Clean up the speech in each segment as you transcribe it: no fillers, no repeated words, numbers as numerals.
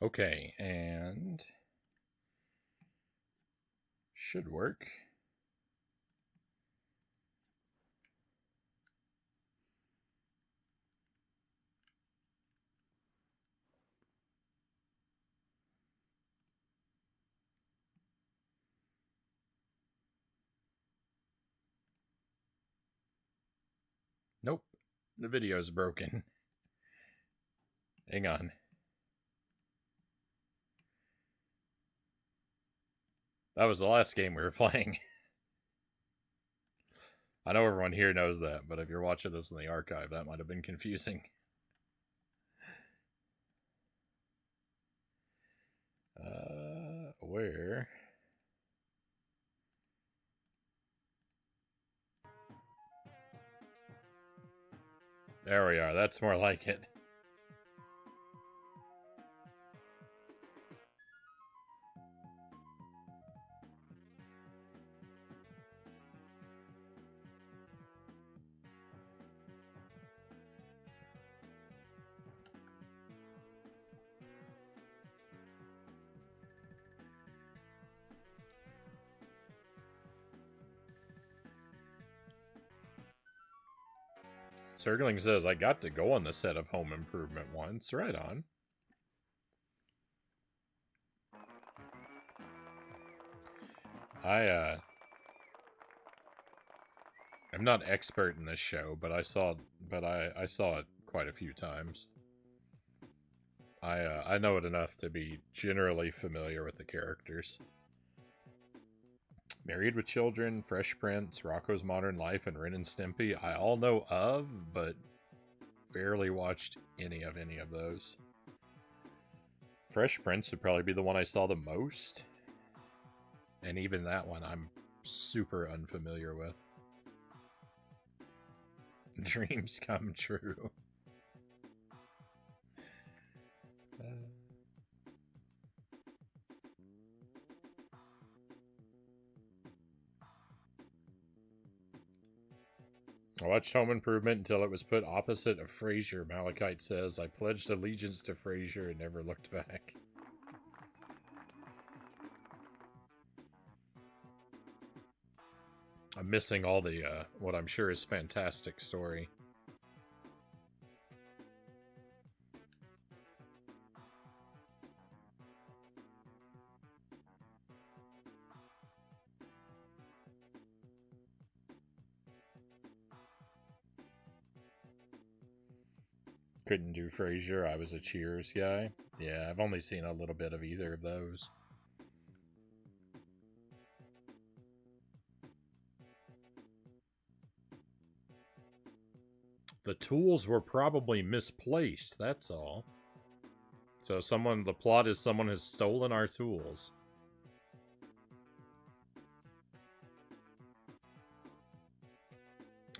Okay, and should work. Nope, the video's broken. Hang on. That was the last game we were playing. I know everyone here knows that, but if you're watching this in the archive, that might have been confusing. Where? There we are. That's more like it. Circling says, I got to go on the set of Home Improvement once. Right on. I'm not expert in this show, but I saw it quite a few times. I know it enough to be generally familiar with the characters. Married with Children, Fresh Prince, Rocko's Modern Life, and Ren and Stimpy, I all know of, but barely watched any of those. Fresh Prince would probably be the one I saw the most, and even that one I'm super unfamiliar with. Dreams come true. I watched Home Improvement until it was put opposite of Frasier. Malachite says, I pledged allegiance to Frasier and never looked back. I'm missing all the, what I'm sure is fantastic story. Couldn't do Frasier. I was a Cheers guy. Yeah, I've only seen a little bit of either of those. The tools were probably misplaced, that's all. So the plot is someone has stolen our tools.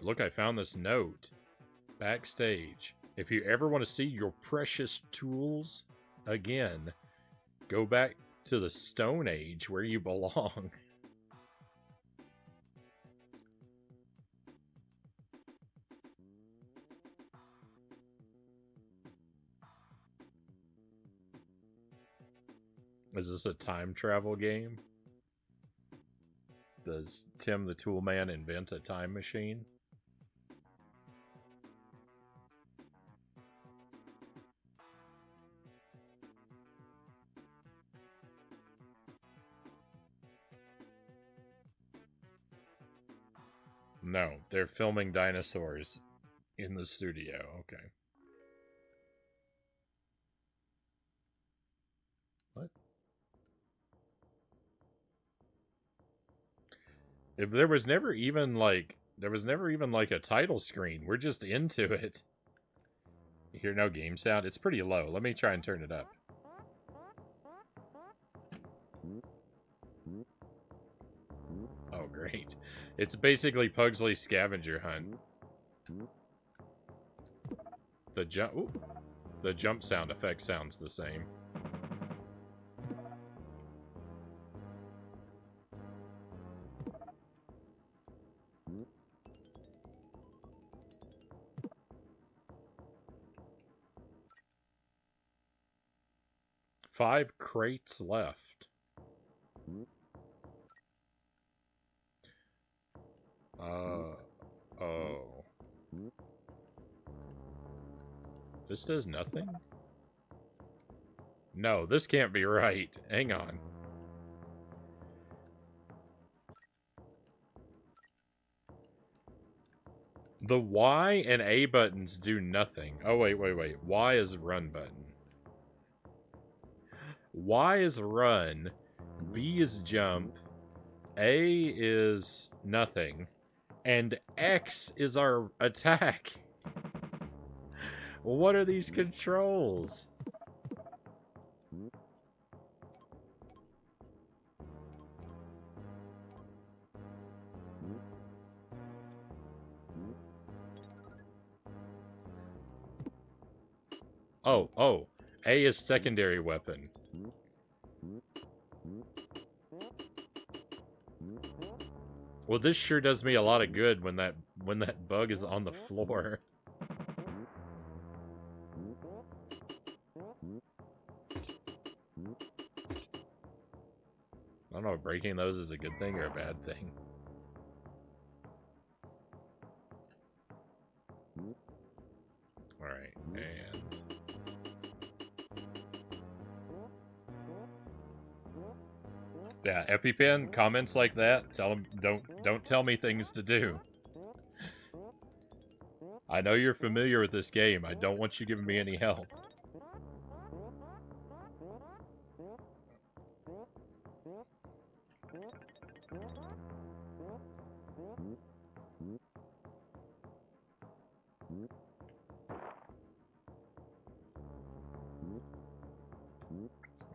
Look, I found this note. Backstage. If you ever want to see your precious tools again, go back to the Stone Age where you belong. Is this a time travel game? Does Tim the Tool Man invent a time machine? No, they're filming dinosaurs in the studio. Okay. What? If there was never even like a title screen. We're just into it. You hear no game sound? It's pretty low. Let me try and turn it up. Oh, great. It's basically Pugsley's scavenger hunt. The jump sound effect sounds the same. 5 crates left. Oh. This does nothing? No, this can't be right. Hang on. The Y and A buttons do nothing. Oh, wait. Y is run button. Y is run. B is jump. A is nothing. And X is our attack. What are these controls? Oh. A is secondary weapon. Well, this sure does me a lot of good when that bug is on the floor. I don't know if breaking those is a good thing or a bad thing. Alright, and... yeah, EpiPen, comments like that, tell them, don't tell me things to do. I know you're familiar with this game, I don't want you giving me any help.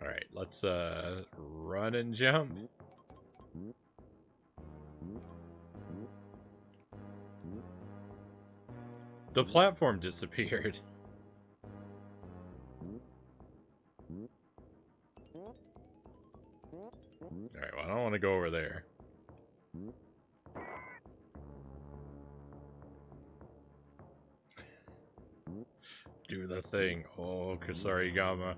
Alright, let's run and jump. The platform disappeared. Alright, well, I don't want to go over there. Do the thing. Oh, Kasarigama.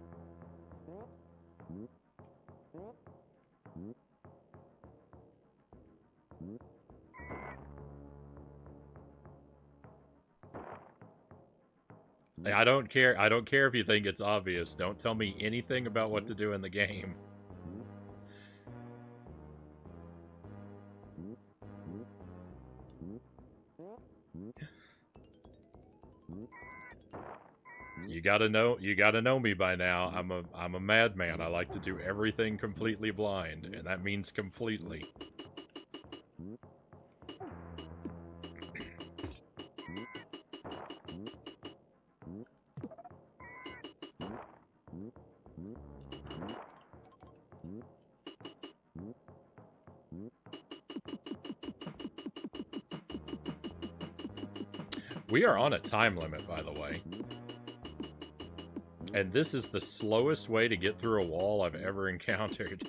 I don't care. I don't care if you think it's obvious. Don't tell me anything about what to do in the game. You gotta know me by now. I'm a madman. I like to do everything completely blind, and that means completely. We are on a time limit, by the way. And this is the slowest way to get through a wall I've ever encountered.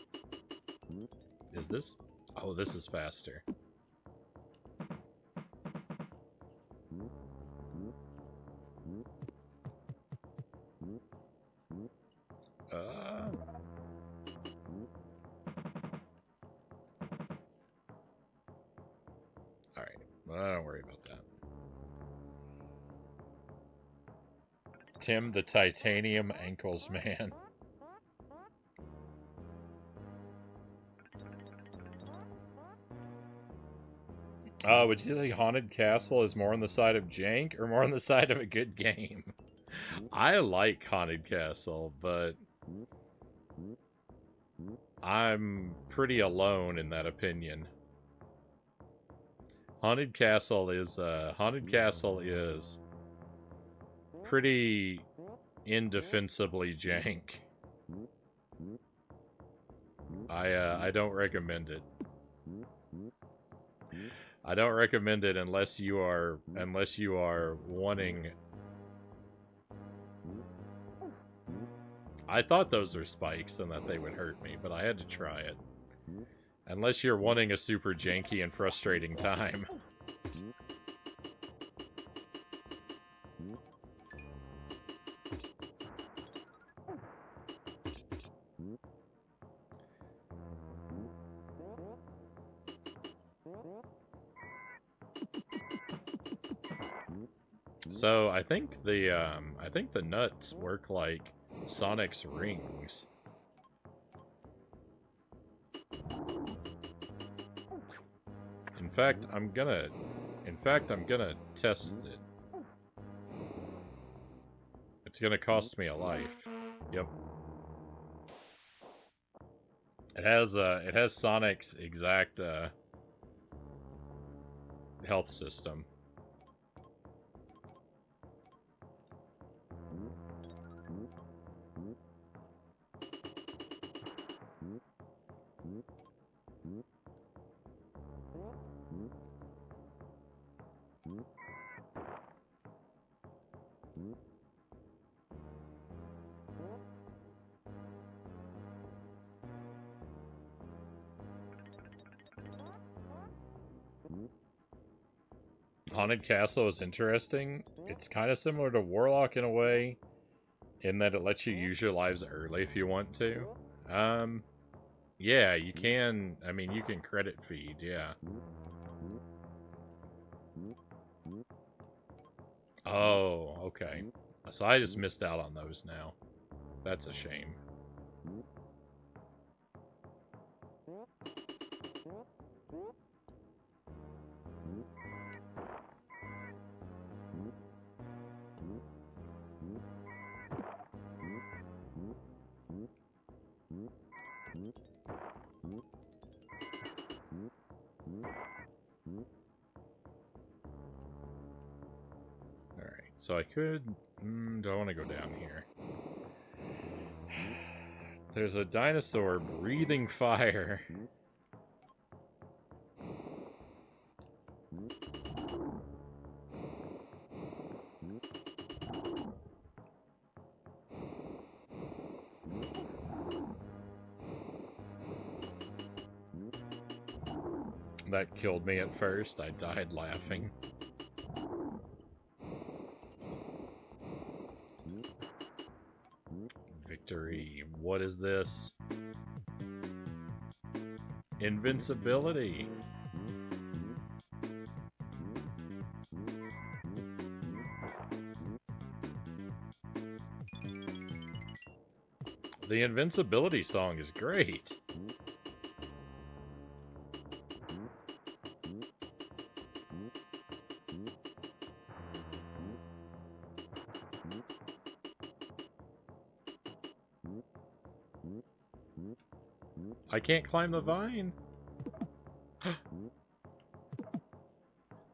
Is this? Oh, this is faster. Alright, well, don't worry about that. Tim the Titanium Ankles Man. Would you say Haunted Castle is more on the side of jank or more on the side of a good game? I like Haunted Castle, but I'm pretty alone in that opinion. Haunted Castle is pretty indefensibly jank. I don't recommend it. I don't recommend it unless you are wanting. I thought those were spikes and that they would hurt me, but I had to try it. Unless you're wanting a super janky and frustrating time. So I think the nuts work like Sonic's rings. In fact, I'm gonna test it. It's gonna cost me a life. Yep. It has Sonic's exact health system. Haunted Castle is interesting. It's kind of similar to Warlock in a way, in that it lets you use your lives early if you want to. Yeah, you can. I mean, you can credit feed, yeah. Oh, okay. So I just missed out on those now. That's a shame. Alright, so I could... do I want to go down here? There's a dinosaur breathing fire. That killed me at first. I died laughing. Victory. What is this? Invincibility. The invincibility song is great. I can't climb the vine.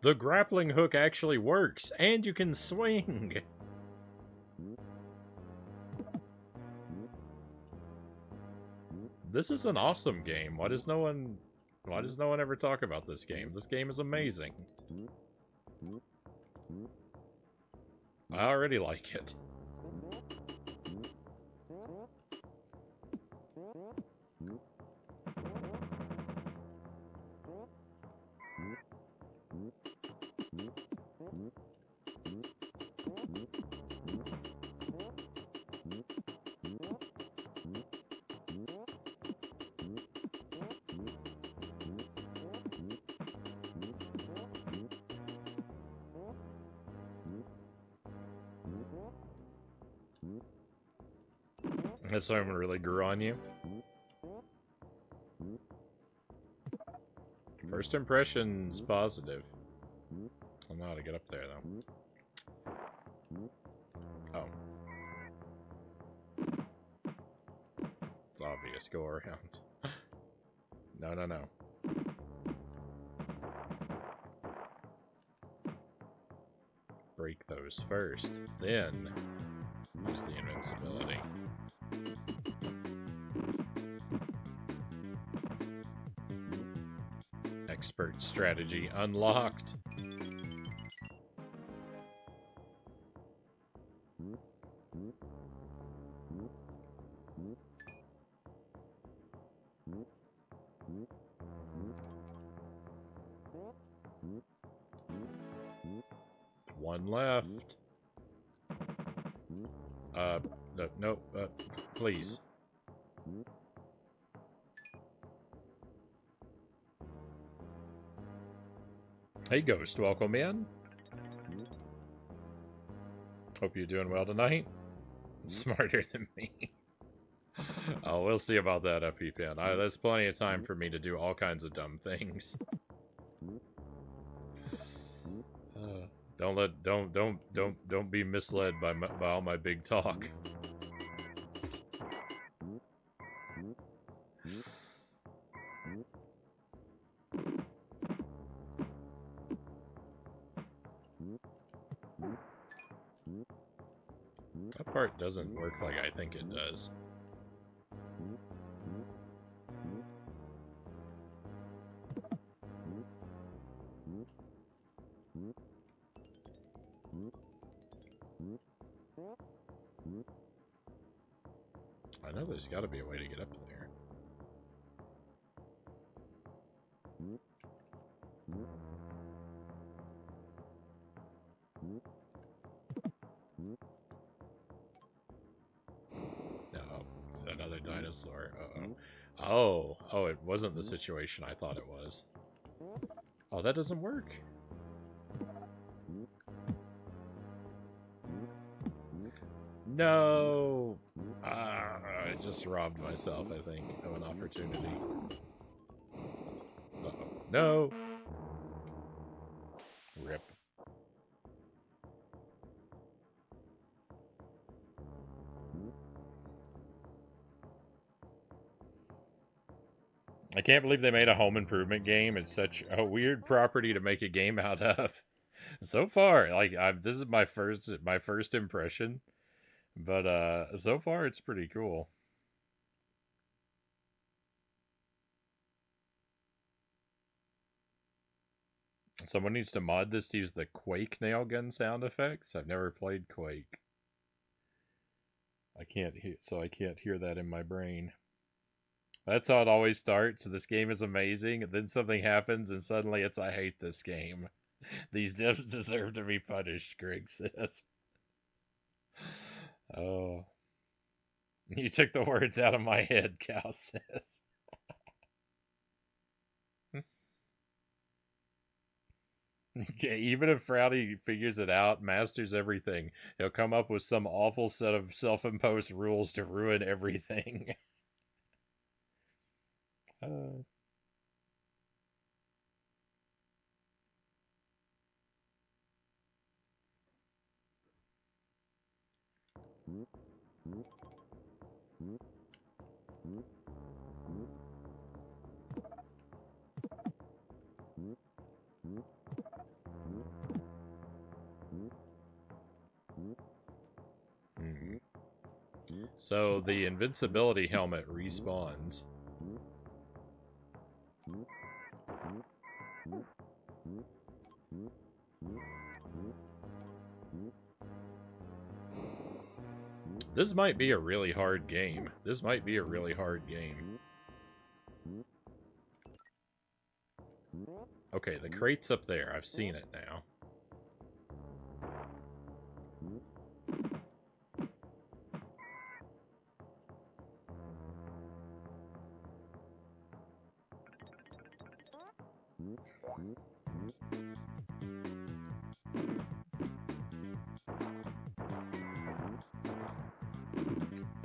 The grappling hook actually works, and you can swing. This is an awesome game. Why does no one ever talk about this game? This game is amazing. I already like it. That someone really grew on you. First impression's positive. I don't know how to get up there, though. Oh. It's obvious. Go around. No, no, no. Break those first. Then use the invincibility. Expert strategy unlocked. One left. No, please. Hey, Ghost, welcome in. Hope you're doing well tonight. Smarter than me. Oh, we'll see about that, EpiPen. There's plenty of time for me to do all kinds of dumb things. Don't be misled by all my big talk. That part doesn't work like I think it does. I know there's got to be a way to get up there. No, it's another dinosaur. Uh-oh. Oh, it wasn't the situation I thought it was. Oh, that doesn't work. No! I just robbed myself, I think, of an opportunity. Uh-oh. No! Rip. I can't believe they made a home improvement game. It's such a weird property to make a game out of. So far, like, this is my first impression. But so far it's pretty cool. Someone needs to mod this to use the Quake nail gun sound effects. I've never played Quake. I can't hear that in my brain. That's how it always starts. This game is amazing, and then something happens, and suddenly it's, I hate this game. These devs deserve to be punished, Greg says. Oh. You took the words out of my head, Cal says. Even if Frownie figures it out, masters everything, he'll come up with some awful set of self-imposed rules to ruin everything. So the invincibility helmet respawns. This might be a really hard game. Okay, the crate's up there. I've seen it now.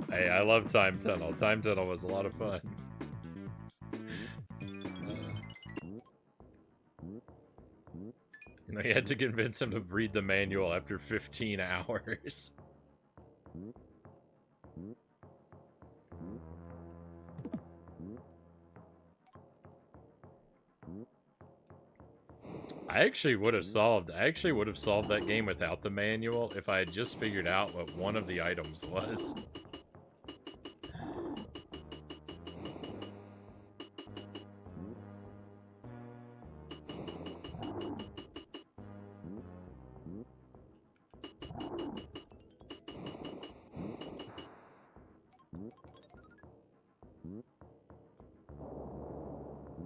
Hey, I love Time Tunnel. Time Tunnel was a lot of fun. I had to convince him to read the manual after 15 hours. I actually would have solved that game without the manual if I had just figured out what one of the items was.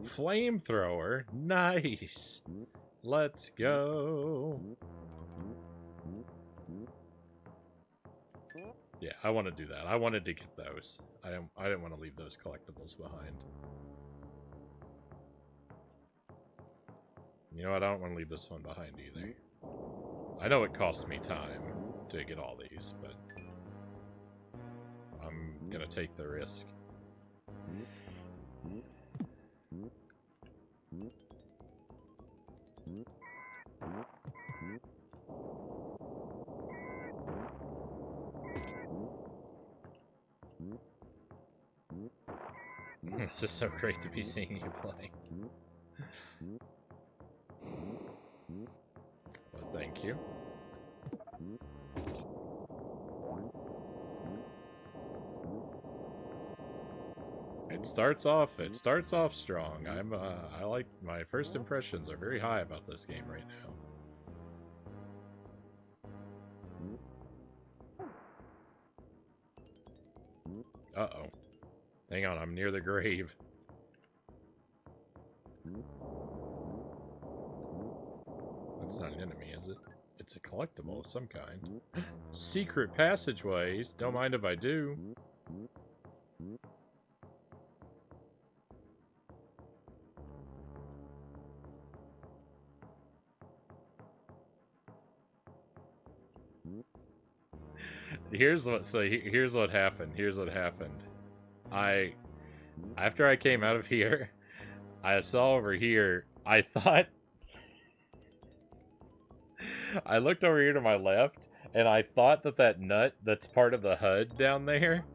Flamethrower? Nice! Let's go! Yeah, I want to do that. I wanted to get those. I didn't want to leave those collectibles behind. You know what? I don't want to leave this one behind either. I know it costs me time, to get all these, but I'm gonna take the risk. This is so great to be seeing you play. Well, thank you. It starts off strong. I like, my first impressions are very high about this game right now. Uh-oh. Hang on, I'm near the grave. That's not an enemy, is it? It's a collectible of some kind. Secret passageways. Don't mind if I do. Here's what happened. After I came out of here, I saw over here, I thought, I looked over here to my left, and I thought that nut that's part of the HUD down there,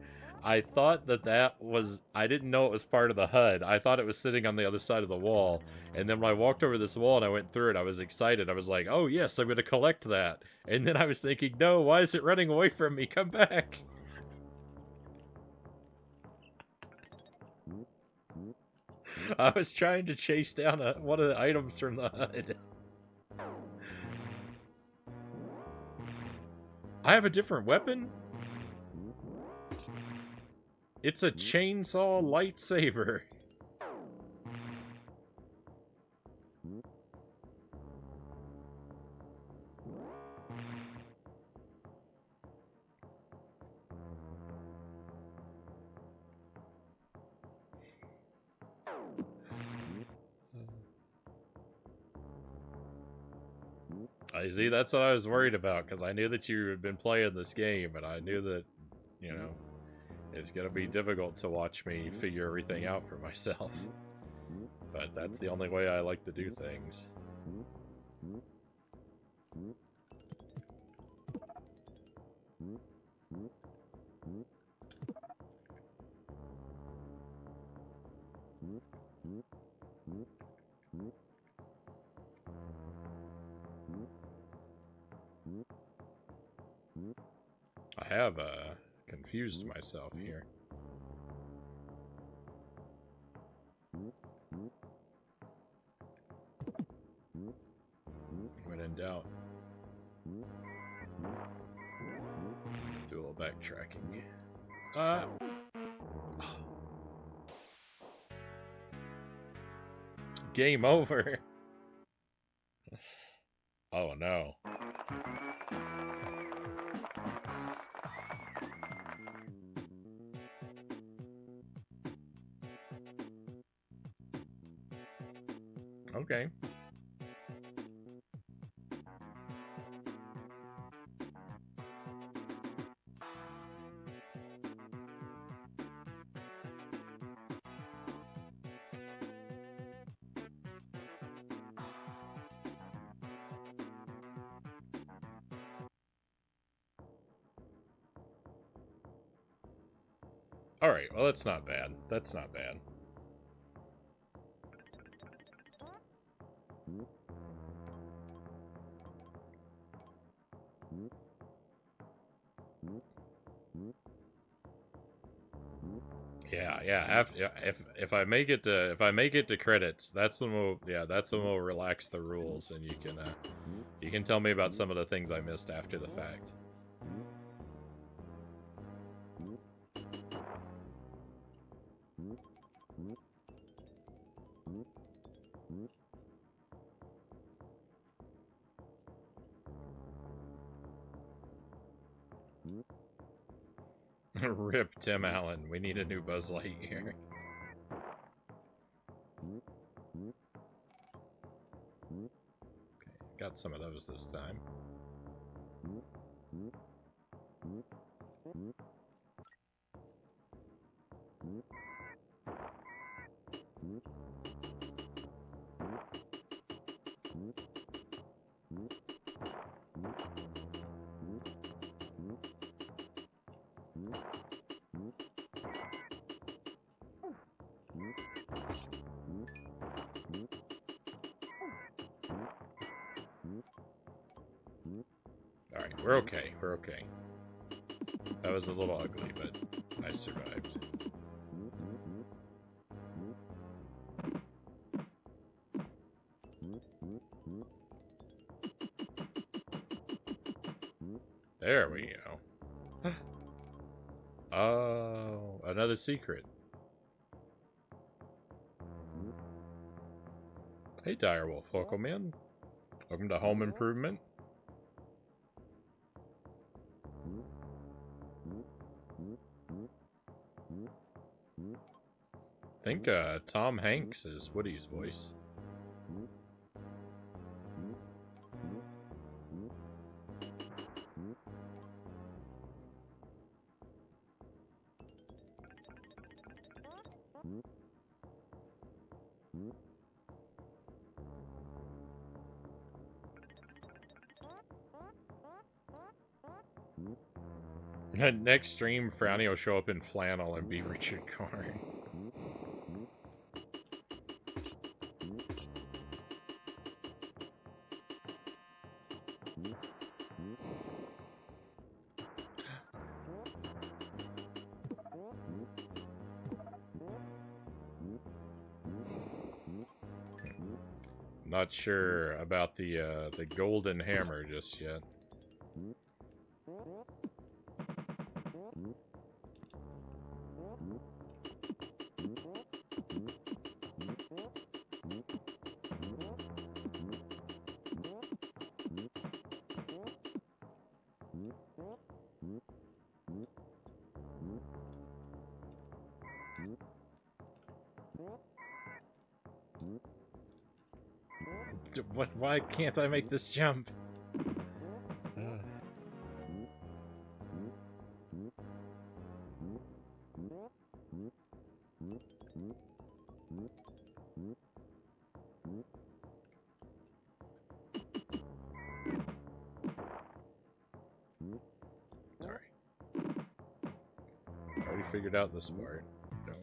I thought that was, I didn't know it was part of the HUD. I thought it was sitting on the other side of the wall. And then when I walked over this wall and I went through it, I was excited. I was like, oh yes, I'm going to collect that. And then I was thinking, no, why is it running away from me? Come back. I was trying to chase down one of the items from the HUD. I have a different weapon? It's a chainsaw lightsaber. I see, that's what I was worried about, because I knew that you had been playing this game, and I knew that, you know, it's going to be difficult to watch me figure everything out for myself. But that's the only way I like to do things. I have confused myself here. When in doubt, do a little backtracking. Game over. Oh no. Okay. Alright, well that's not bad. That's not bad. Yeah. If I make it to credits, that's when we'll relax the rules, and you can tell me about some of the things I missed after the fact. Rip Tim Allen. We need a new Buzz Lightyear. Okay, got some of those this time. Alright, we're okay. We're okay. That was a little ugly, but I survived. There we go. Oh, another secret. Hey, Direwolf. Welcome in. Welcome to Home Improvement. I think Tom Hanks is Woody's voice. Next stream, Frownie will show up in flannel and be Richard Karn. Not sure about the golden hammer just yet. What? Why can't I make this jump? Alright. Already figured out this part. Don't.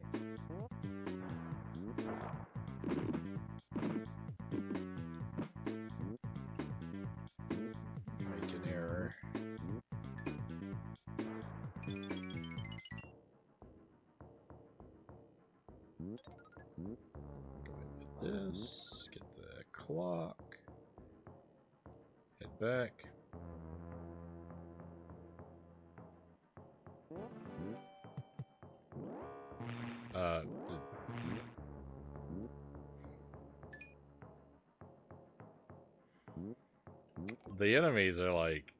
Make an error. Go ahead and get this. Get the clock. Head back. The enemies are like...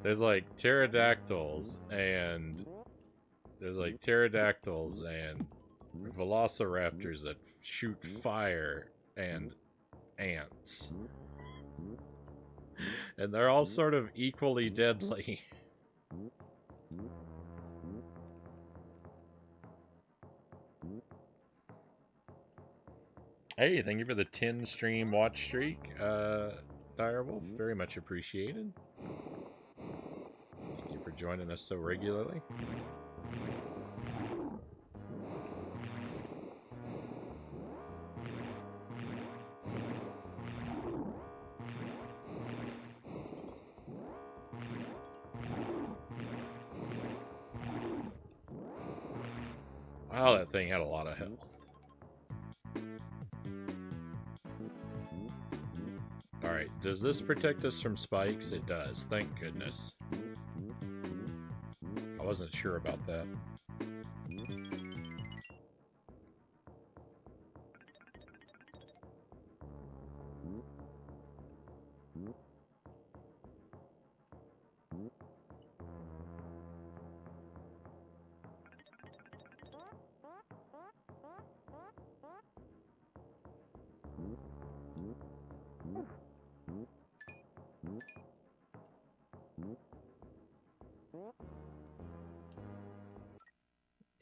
There's like pterodactyls and... There's like pterodactyls and velociraptors that shoot fire and ants. And they're all sort of equally deadly. Hey, thank you for the 10 stream watch streak, Direwolf. Very much appreciated. Thank you for joining us so regularly. Wow, that thing had a lot of health. Alright, does this protect us from spikes? It does, thank goodness. I wasn't sure about that.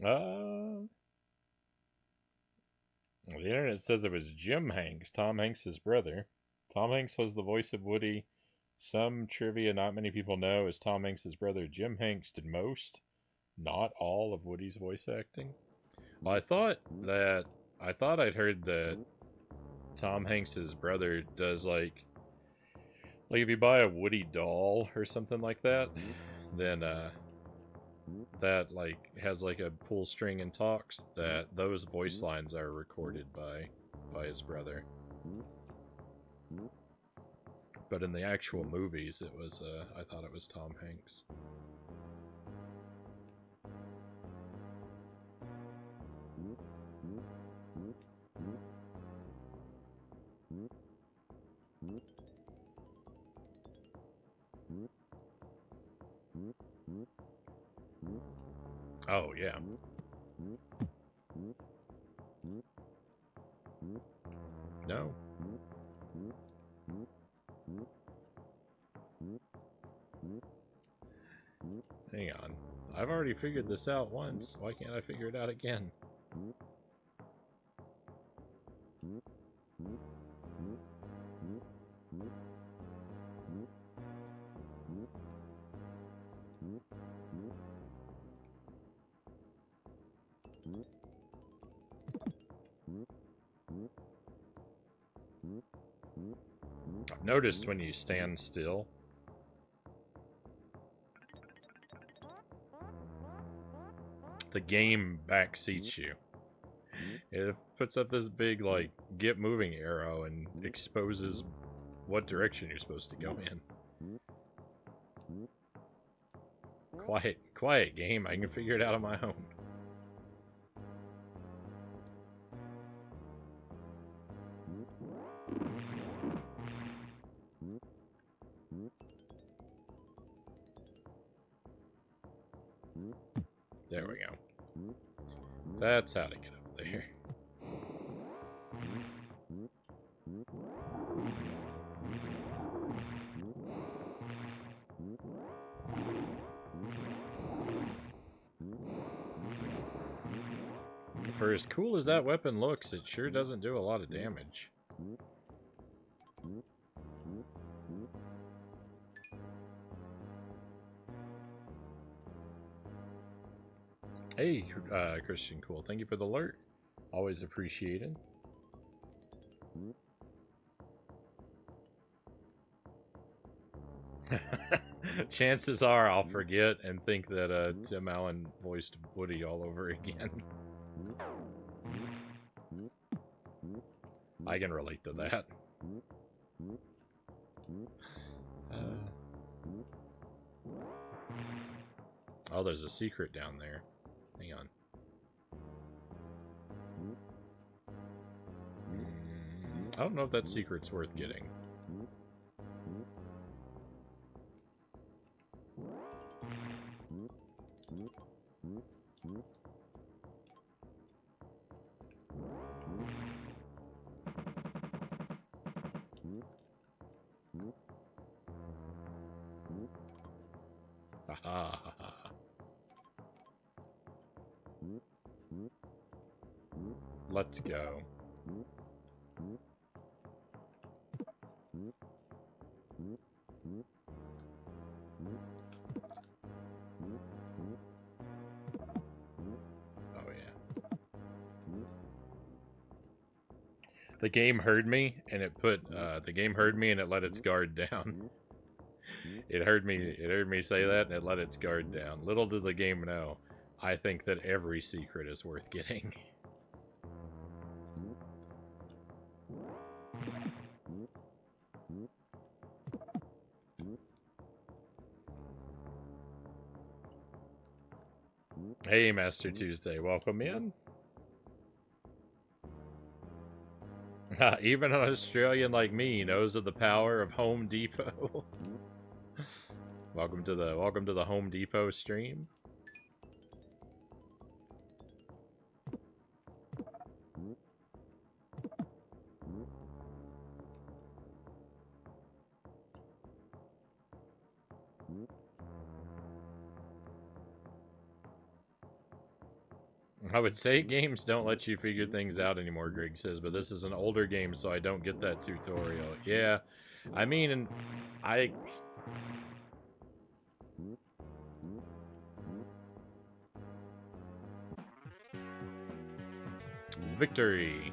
The internet says it was Jim Hanks, Tom Hanks' brother. Tom Hanks was the voice of Woody. Some trivia not many people know is Tom Hanks' brother Jim Hanks did most, not all of Woody's voice acting. Well, I thought I'd heard that Tom Hanks' brother does like if you buy a Woody doll or something like that, then that like has like a pull string and talks, that those voice lines are recorded by his brother. But in the actual movies, it was I thought it was Tom Hanks. Oh yeah. No. Hang on. I've already figured this out once. Why can't I figure it out again? I've noticed when you stand still, the game backseats you. It puts up this big, like, get moving arrow and exposes what direction you're supposed to go in. Quiet game. I can figure it out on my own. There we go. That's how to get up there. For as cool as that weapon looks, it sure doesn't do a lot of damage. Hey, Christian Cool, thank you for the alert. Always appreciated. Chances are I'll forget and think that Tim Allen voiced Woody all over again. I can relate to that. Oh, there's a secret down there. Hang on. I don't know if that secret's worth getting. Let's go. Oh yeah. The game heard me and it put it let its guard down. It heard me say that and it let its guard down. Little did the game know, I think that every secret is worth getting. Hey, Master Tuesday, welcome in. Even an Australian like me knows of the power of Home Depot. Welcome to the Home Depot stream. I would say games don't let you figure things out anymore, Greg says, but this is an older game, so I don't get that tutorial. Yeah, I mean, I... Victory!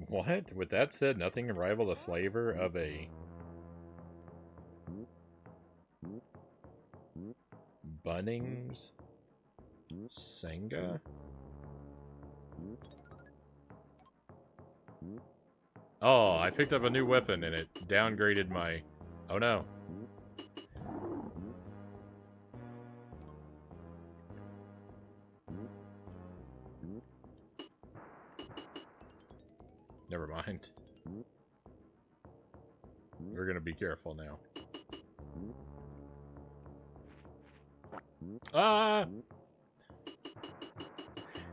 What? With that said, nothing can rival the flavor of a Bunnings Senga? Oh, I picked up a new weapon and it downgraded my... Oh no. Never mind. We're gonna be careful now. Ah!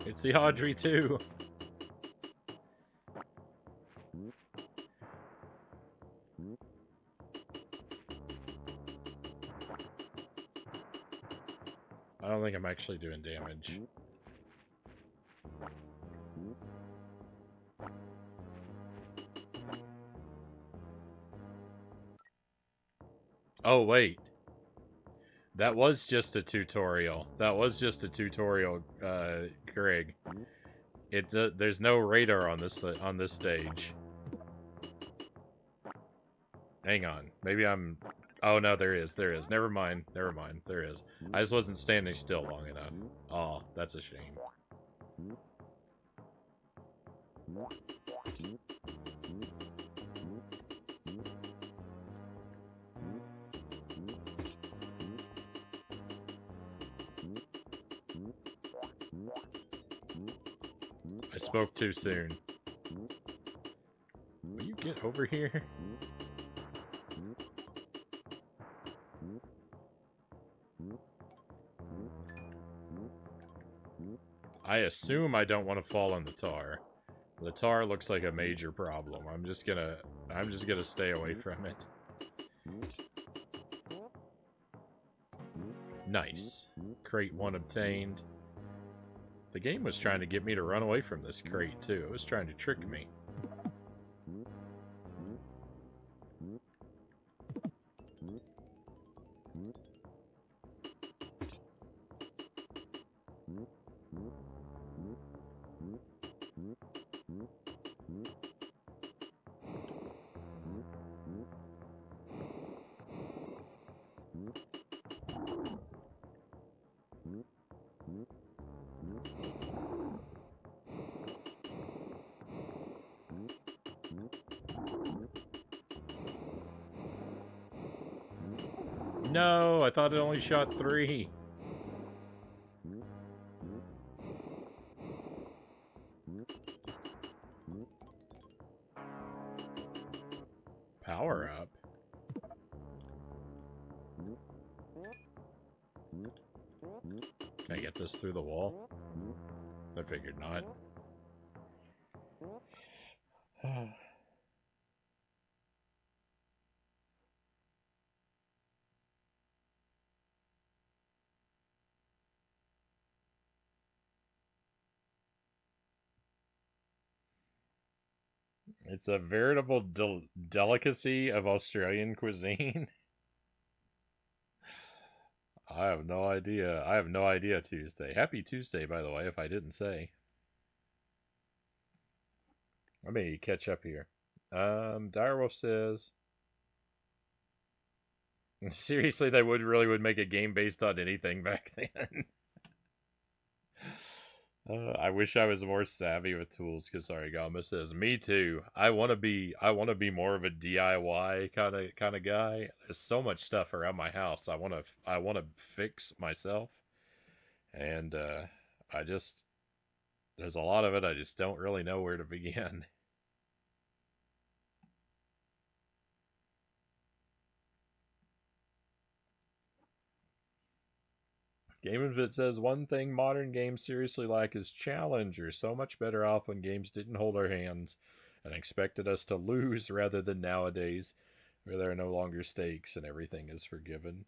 It's the Audrey too. I don't think I'm actually doing damage. Oh, wait. That was just a tutorial. That was just a tutorial, Greg. There's no radar on this stage. Hang on. Maybe I'm... Oh, no, there is. There is. Never mind. Never mind. There is. I just wasn't standing still long enough. Oh, that's a shame. I spoke too soon. Will you get over here? I assume I don't want to fall on the tar. The tar looks like a major problem. I'm just gonna stay away from it. Nice. Crate 1 obtained. The game was trying to get me to run away from this crate too. It was trying to trick me. No, I thought it only shot 3. Power up. Can I get this through the wall? I figured not. It's a veritable delicacy of Australian cuisine. I have no idea. I have no idea, Tuesday. Happy Tuesday, by the way, if I didn't say. Let me catch up here. Direwolf says... Seriously, they really would make a game based on anything back then. I wish I was more savvy with tools. Because Origama says, "Me too. I want to be more of a DIY kind of guy. There's so much stuff around my house. I want to fix myself, and there's a lot of it. I just don't really know where to begin." Game of It says, one thing modern games seriously lack is challenge. We're so much better off when games didn't hold our hands and expected us to lose rather than nowadays, where there are no longer stakes and everything is forgiven.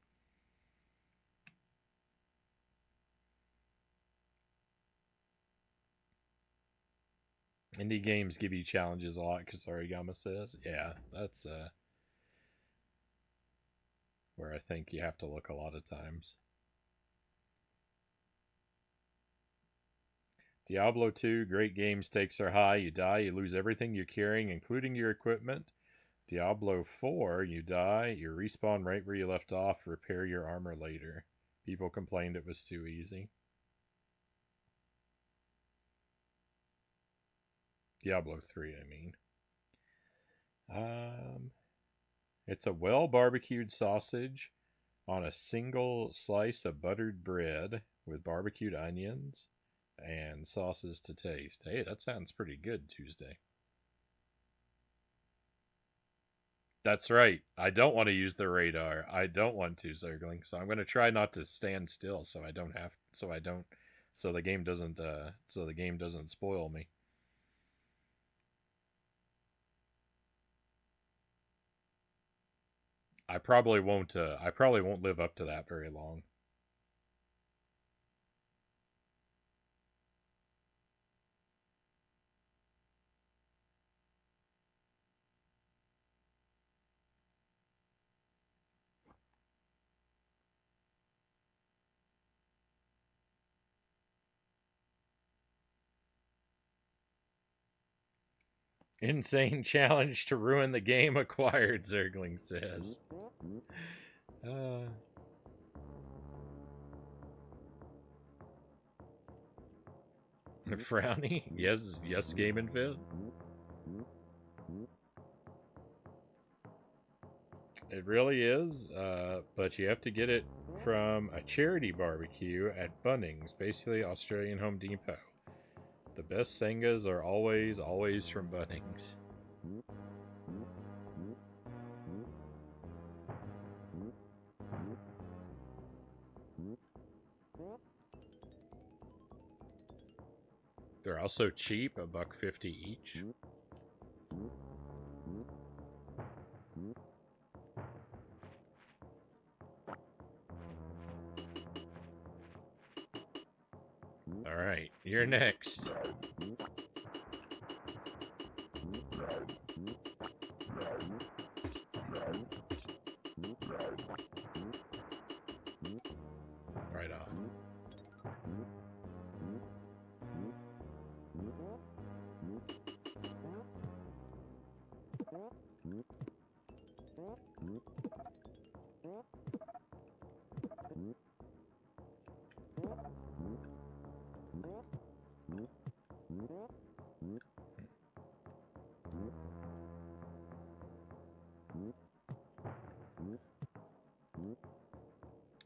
Indie games give you challenges a lot, Kasarigama says. Yeah, that's where I think you have to look a lot of times. Diablo 2, great game, stakes are high. You die, you lose everything you're carrying, including your equipment. Diablo 4, you die, you respawn right where you left off, repair your armor later. People complained it was too easy. Diablo 3, I mean. It's a well-barbecued sausage on a single slice of buttered bread with barbecued onions and sauces to taste. Hey, that sounds pretty good, Tuesday. That's right. I don't want to use the radar. I don't want to, Zergling. So I'm going to try not to stand still so the game doesn't spoil me. I probably won't live up to that very long. Insane challenge to ruin the game acquired, Zergling says. Frownie? Yes, Game and Fit. It really is, but you have to get it from a charity barbecue at Bunnings, basically Australian Home Depot. The best Sengas are always from Bunnings. They're also cheap, $1.50 each. Alright, you're next. Right on.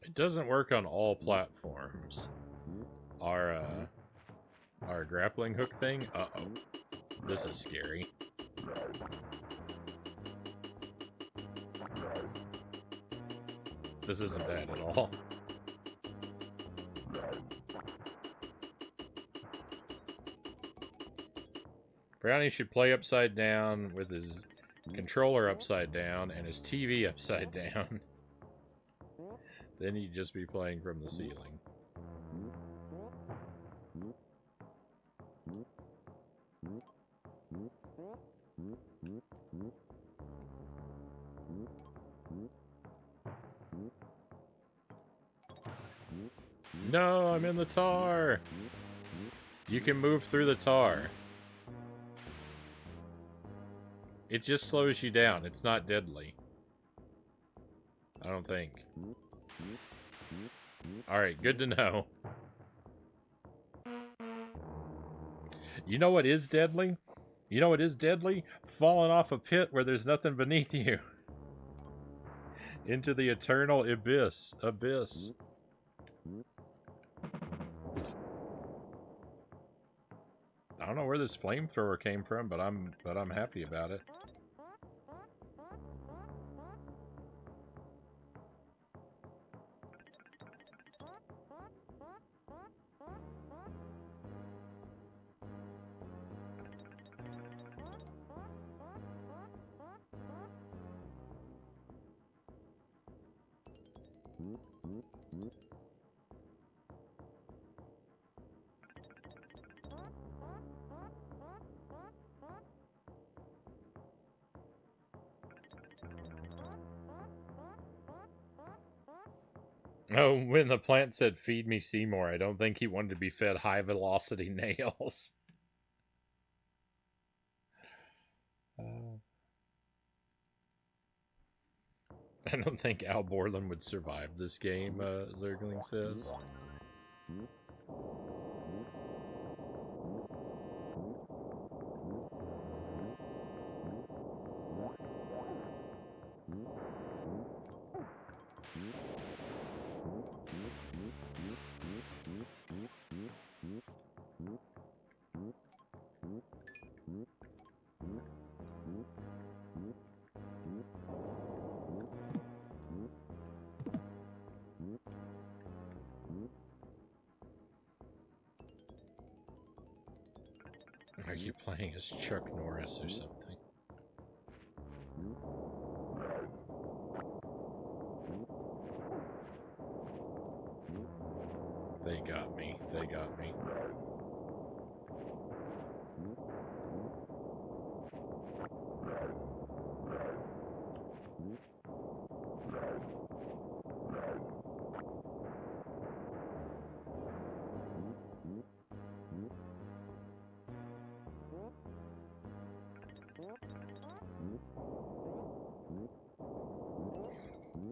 It doesn't work on all platforms. Our grappling hook thing? Uh-oh. This is scary. This isn't bad at all. Brownie should play upside down with his controller upside down and his TV upside down. Then he'd just be playing from the ceiling. No, I'm in the tar! You can move through the tar. It just slows you down. It's not deadly. I don't think. Alright, good to know. You know what is deadly? You know what is deadly? Falling off a pit where there's nothing beneath you. Into the eternal abyss. I don't know where this flamethrower came from, but I'm happy about it. Oh, when the plant said, "Feed me Seymour," I don't think he wanted to be fed high-velocity nails. I don't think Al Borland would survive this game, Zergling says. Are you playing as Chuck Norris or something? They got me. They got me.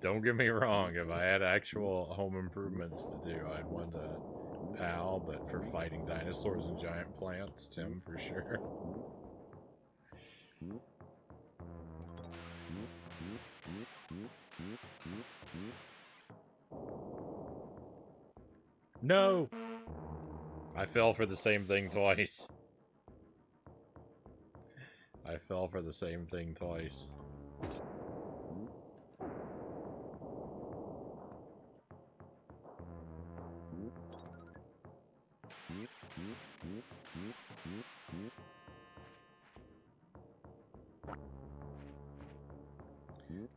Don't get me wrong, if I had actual home improvements to do, I'd want Al, but for fighting dinosaurs and giant plants, Tim for sure. No! I fell for the same thing twice. I fell for the same thing twice.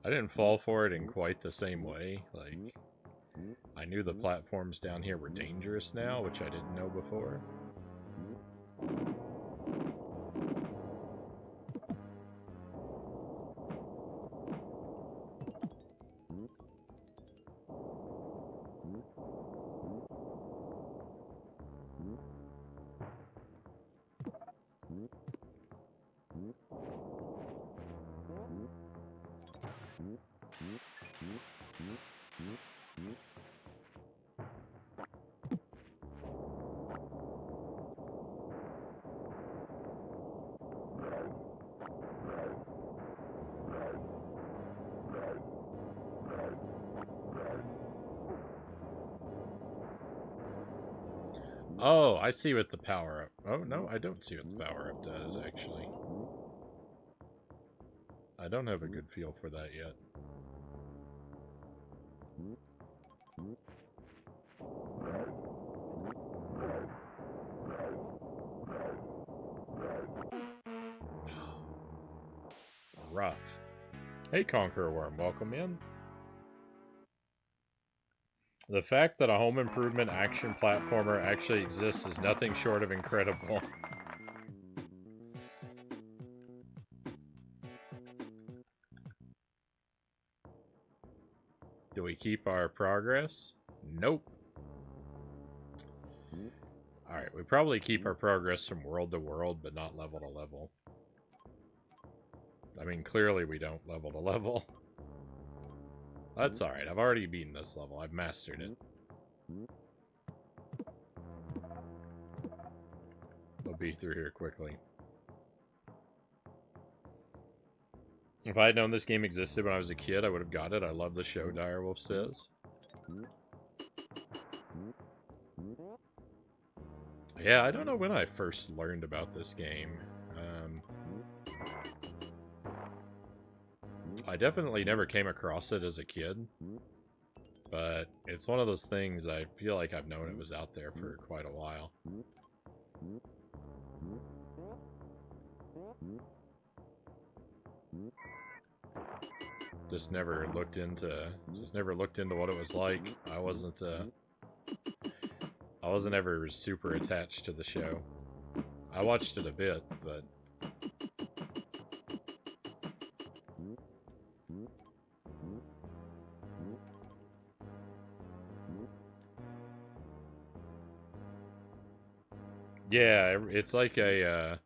I didn't fall for it in quite the same way. Like, I knew the platforms down here were dangerous now, which I didn't know before. Oh, I see what the power-up... Oh, no, I don't see what the power-up does, actually. I don't have a good feel for that yet. Rough. Hey, Conqueror Worm, welcome in. The fact that a home improvement action platformer actually exists is nothing short of incredible. Do we keep our progress? Nope. Alright, we probably keep our progress from world to world, but not level to level. I mean, clearly we don't level to level. That's alright, I've already beaten this level. I've mastered it. We'll be through here quickly. If I had known this game existed when I was a kid, I would have got it. I love the show, Direwolf says. Yeah, I don't know when I first learned about this game. I definitely never came across it as a kid. But it's one of those things I feel like I've known it was out there for quite a while. Just never looked into what it was like. I wasn't ever super attached to the show. I watched it a bit, but Yeah, it's like a,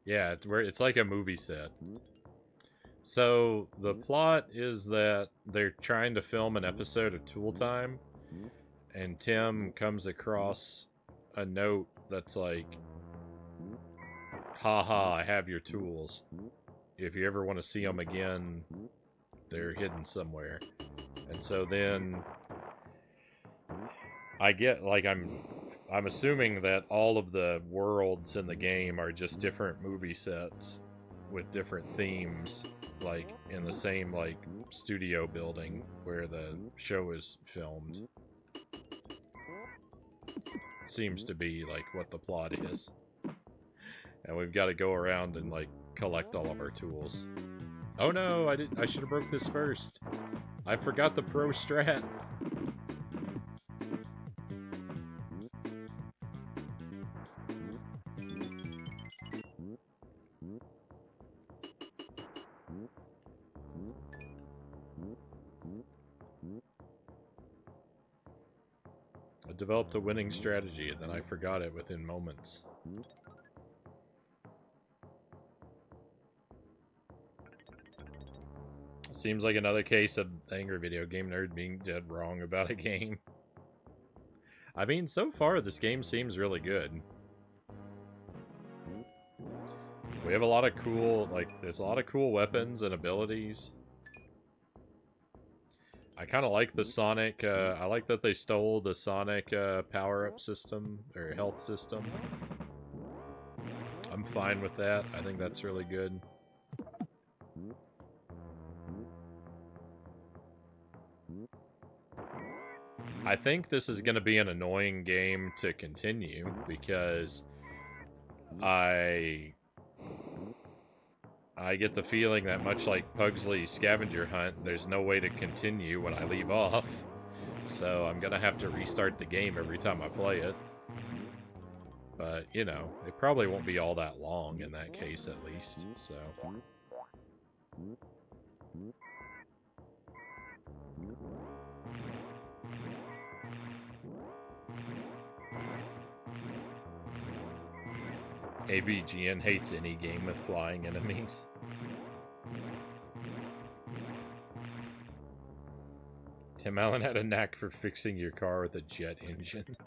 yeah, it's like a movie set. So, the plot is that they're trying to film an episode of Tool Time, and Tim comes across a note that's like, haha, I have your tools. If you ever want to see them again, they're hidden somewhere. And so then I get, like, I'm assuming that all of the worlds in the game are just different movie sets with different themes, like in the same like studio building where the show is filmed. Seems to be like what the plot is. And we've got to go around and like collect all of our tools. Oh no, I should have broke this first. I forgot the pro strat. I developed a winning strategy and then I forgot it within moments. Seems like another case of angry video game nerd being dead wrong about a game. I mean, so far this game seems really good. We have a lot of cool, like, there's a lot of cool weapons and abilities. I kind of like the Sonic, I like that they stole the Sonic power-up system, or health system. I'm fine with that. I think that's really good. I think this is going to be an annoying game to continue, because I get the feeling that much like Pugsley's scavenger hunt, there's no way to continue when I leave off. So I'm gonna have to restart the game every time I play it. But, you know, it probably won't be all that long in that case, at least, so... AVGN hates any game with flying enemies. Tim Allen had a knack for fixing your car with a jet engine.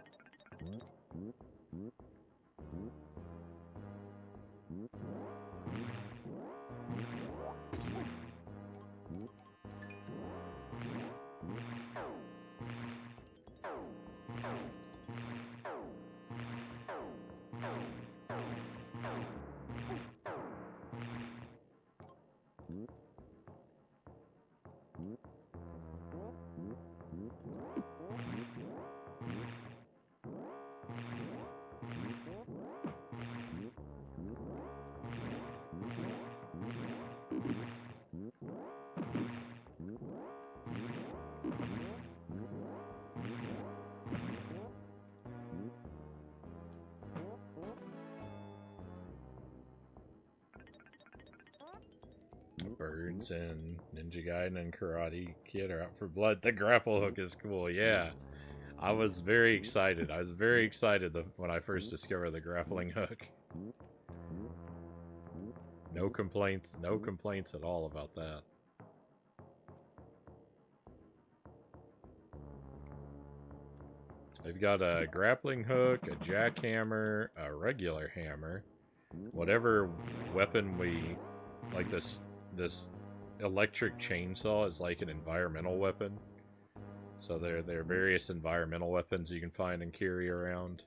Birds and Ninja Gaiden and Karate Kid are out for blood. The grapple hook is cool, yeah. I was very excited. I was very excited when I first discovered the grappling hook. No complaints at all about that. I've got a grappling hook, a jackhammer, a regular hammer. Whatever weapon we... like this electric chainsaw is like an environmental weapon. So there are various environmental weapons you can find and carry around.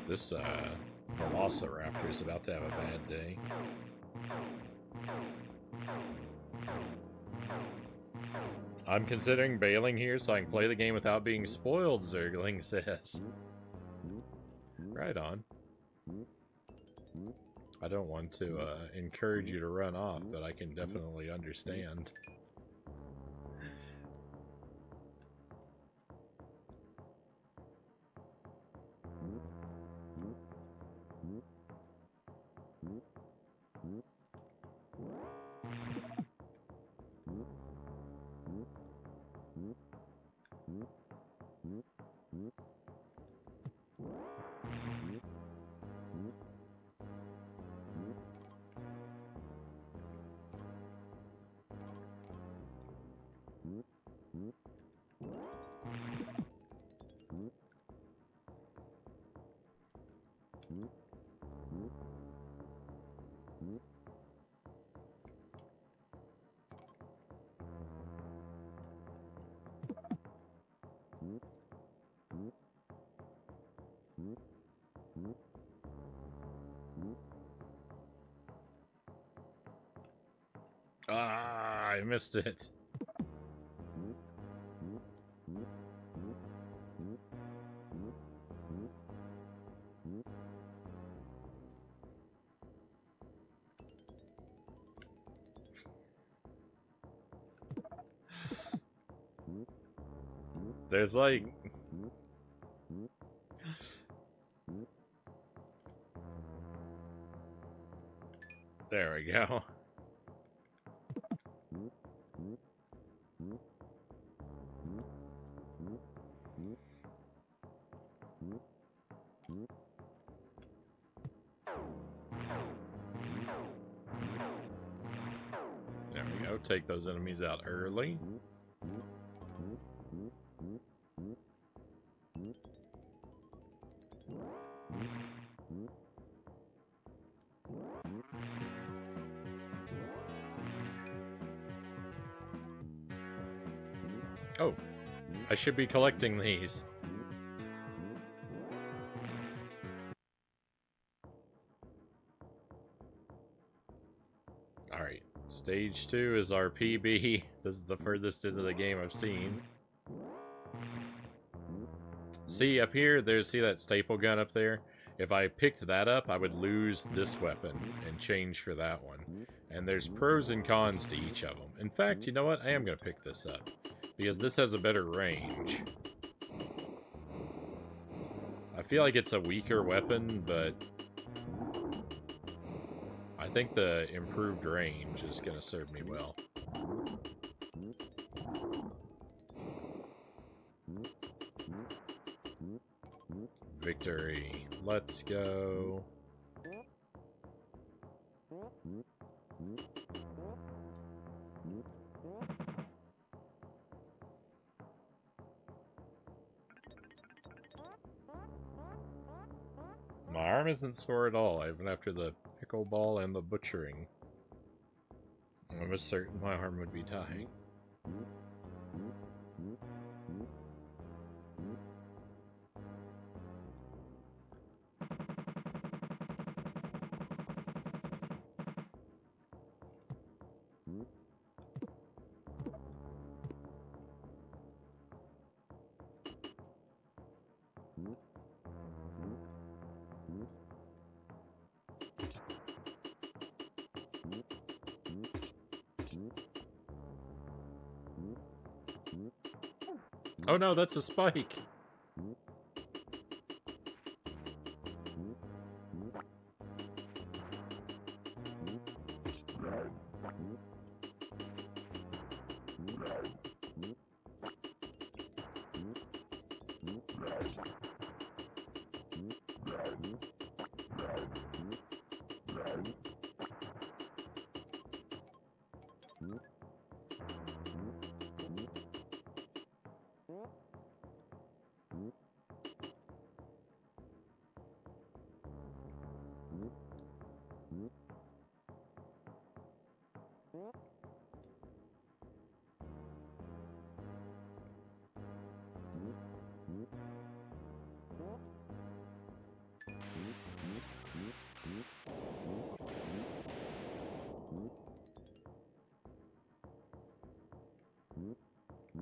This Velociraptor is about to have a bad day. I'm considering bailing here so I can play the game without being spoiled, Zergling says. Right on. I don't want to encourage you to run off, but I can definitely understand. Ah, I missed it. There's like... There we go. There we go. Take those enemies out early. Oh, I should be collecting these. Alright, stage 2 is our PB. This is the furthest into the game I've seen. See, up here, see that staple gun up there? If I picked that up, I would lose this weapon and change for that one. And there's pros and cons to each of them. In fact, you know what? I am going to pick this up. Because this has a better range. I feel like it's a weaker weapon, but I think the improved range is going to serve me well. Victory. Let's go. My arm isn't sore at all, even after the pickleball and the butchering. I was certain my arm would be dying. Oh no, that's a spike!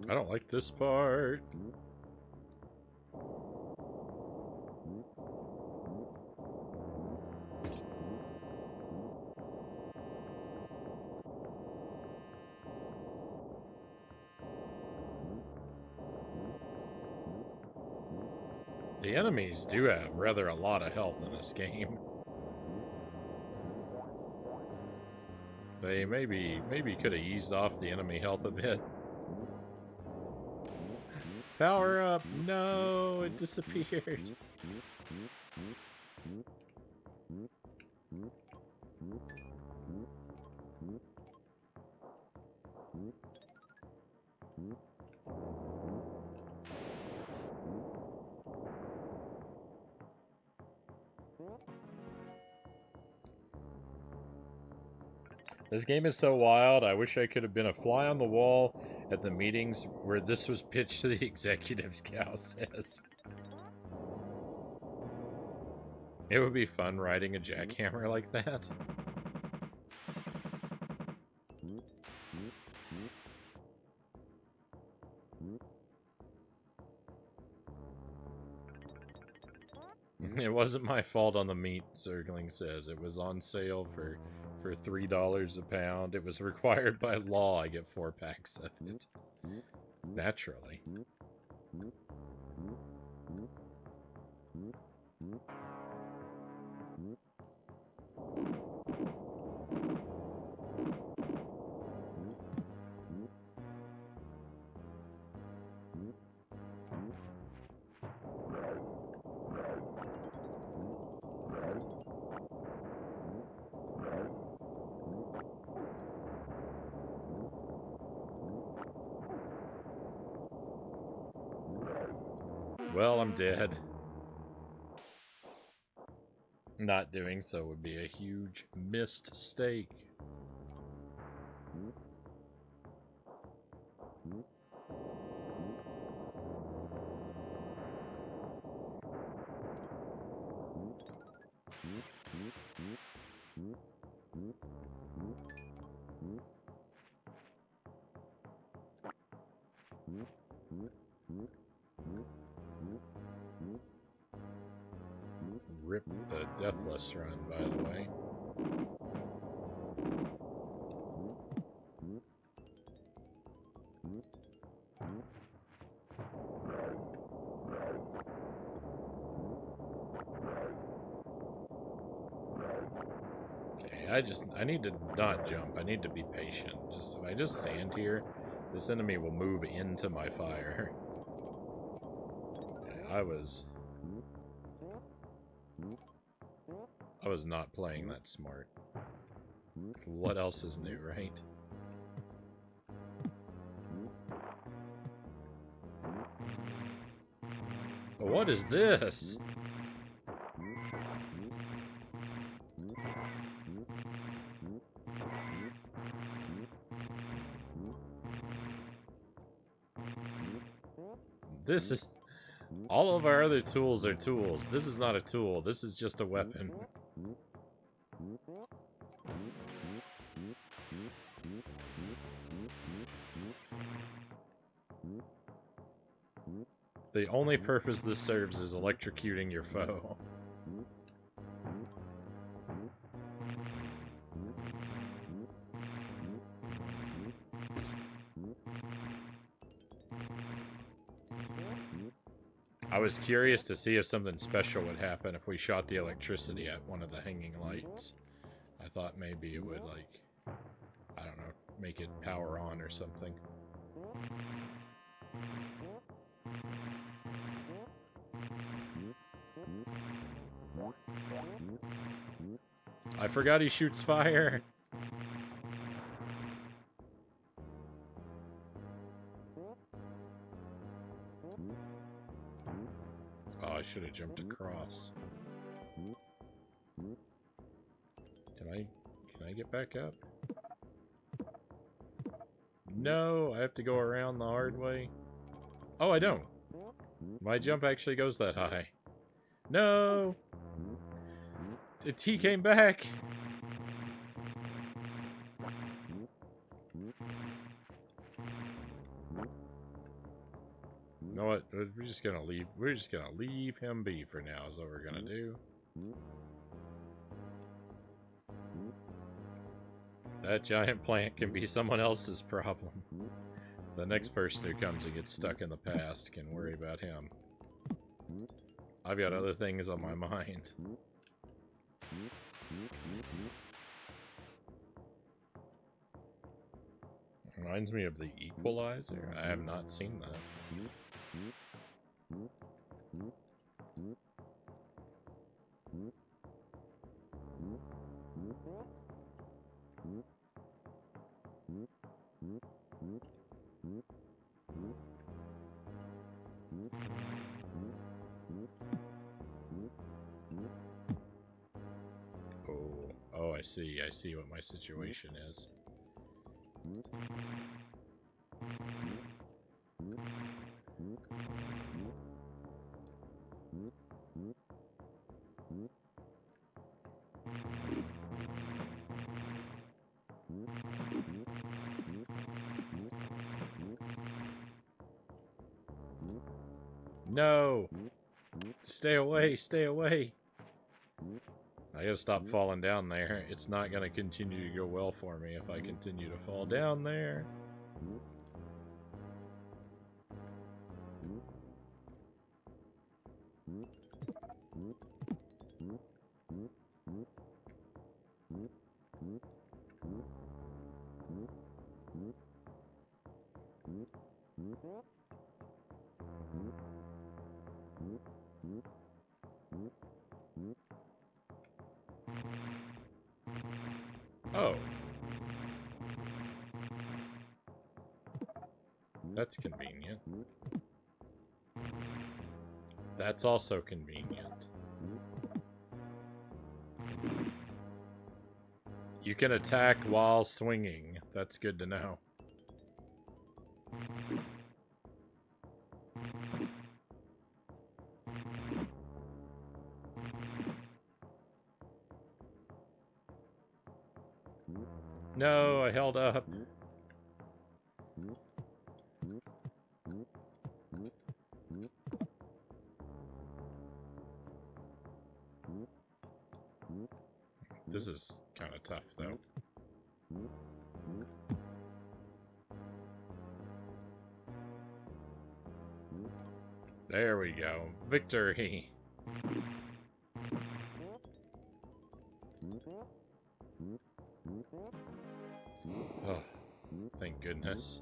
I don't like this part. The enemies do have rather a lot of health in this game. They maybe could have eased off the enemy health a bit. Power up! No, it disappeared. This game is so wild, I wish I could have been a fly on the wall at the meetings where this was pitched to the executives, Cal says. It would be fun riding a jackhammer like that. It wasn't my fault on the meat, Zergling says. It was on sale for $3 a pound. It was required by law I get 4 packs of it. Naturally. Well, I'm dead. Not doing so would be a huge missed stake. Rip the Deathless run, by the way. Okay, I need to not jump. I need to be patient. If I just stand here, this enemy will move into my fire. Okay, I was not playing that smart. What else is new, right? But what is this? This is... All of our other tools are tools. This is not a tool. This is just a weapon. The only purpose this serves is electrocuting your foe. I was curious to see if something special would happen if we shot the electricity at one of the hanging lights. I thought maybe it would, like, I don't know, make it power on or something. I forgot he shoots fire! Oh, I should have jumped across. Can I get back up? No, I have to go around the hard way. Oh, I don't. My jump actually goes that high. No! He came back! You know what? We're just gonna leave him be for now, is what we're gonna do. That giant plant can be someone else's problem. The next person who comes and gets stuck in the past can worry about him. I've got other things on my mind. Reminds me of the Equalizer. I have not seen that. Oh, I see what my situation is. No! Stay away, stay away. I gotta stop falling down there. It's not gonna continue to go well for me if I continue to fall down there. Oh. That's convenient. That's also convenient. You can attack while swinging. That's good to know. No, I held up. This is kind of tough, though. There we go. Victory! Oh, thank goodness.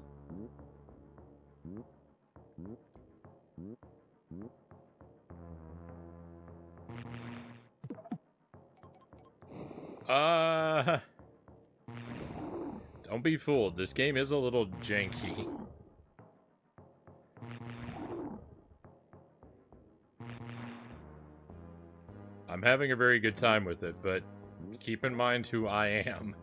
Don't be fooled. This game is a little janky. I'm having a very good time with it, but keep in mind who I am.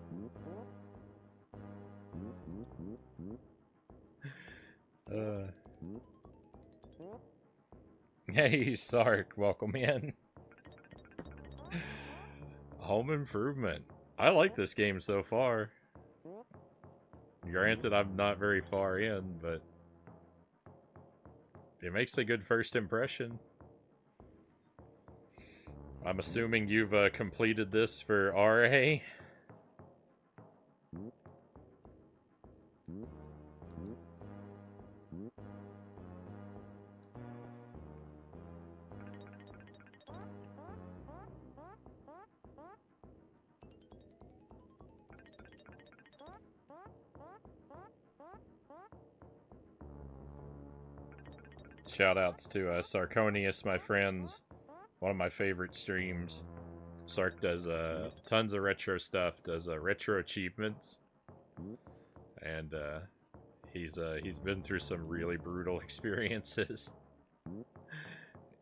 Hey, Sark, welcome in. Home Improvement. I like this game so far. Granted, I'm not very far in, but it makes a good first impression. I'm assuming you've completed this for RA? Shoutouts to Sarconius, my friends. One of my favorite streams. Sark does tons of retro stuff, does retro achievements. And he's been through some really brutal experiences.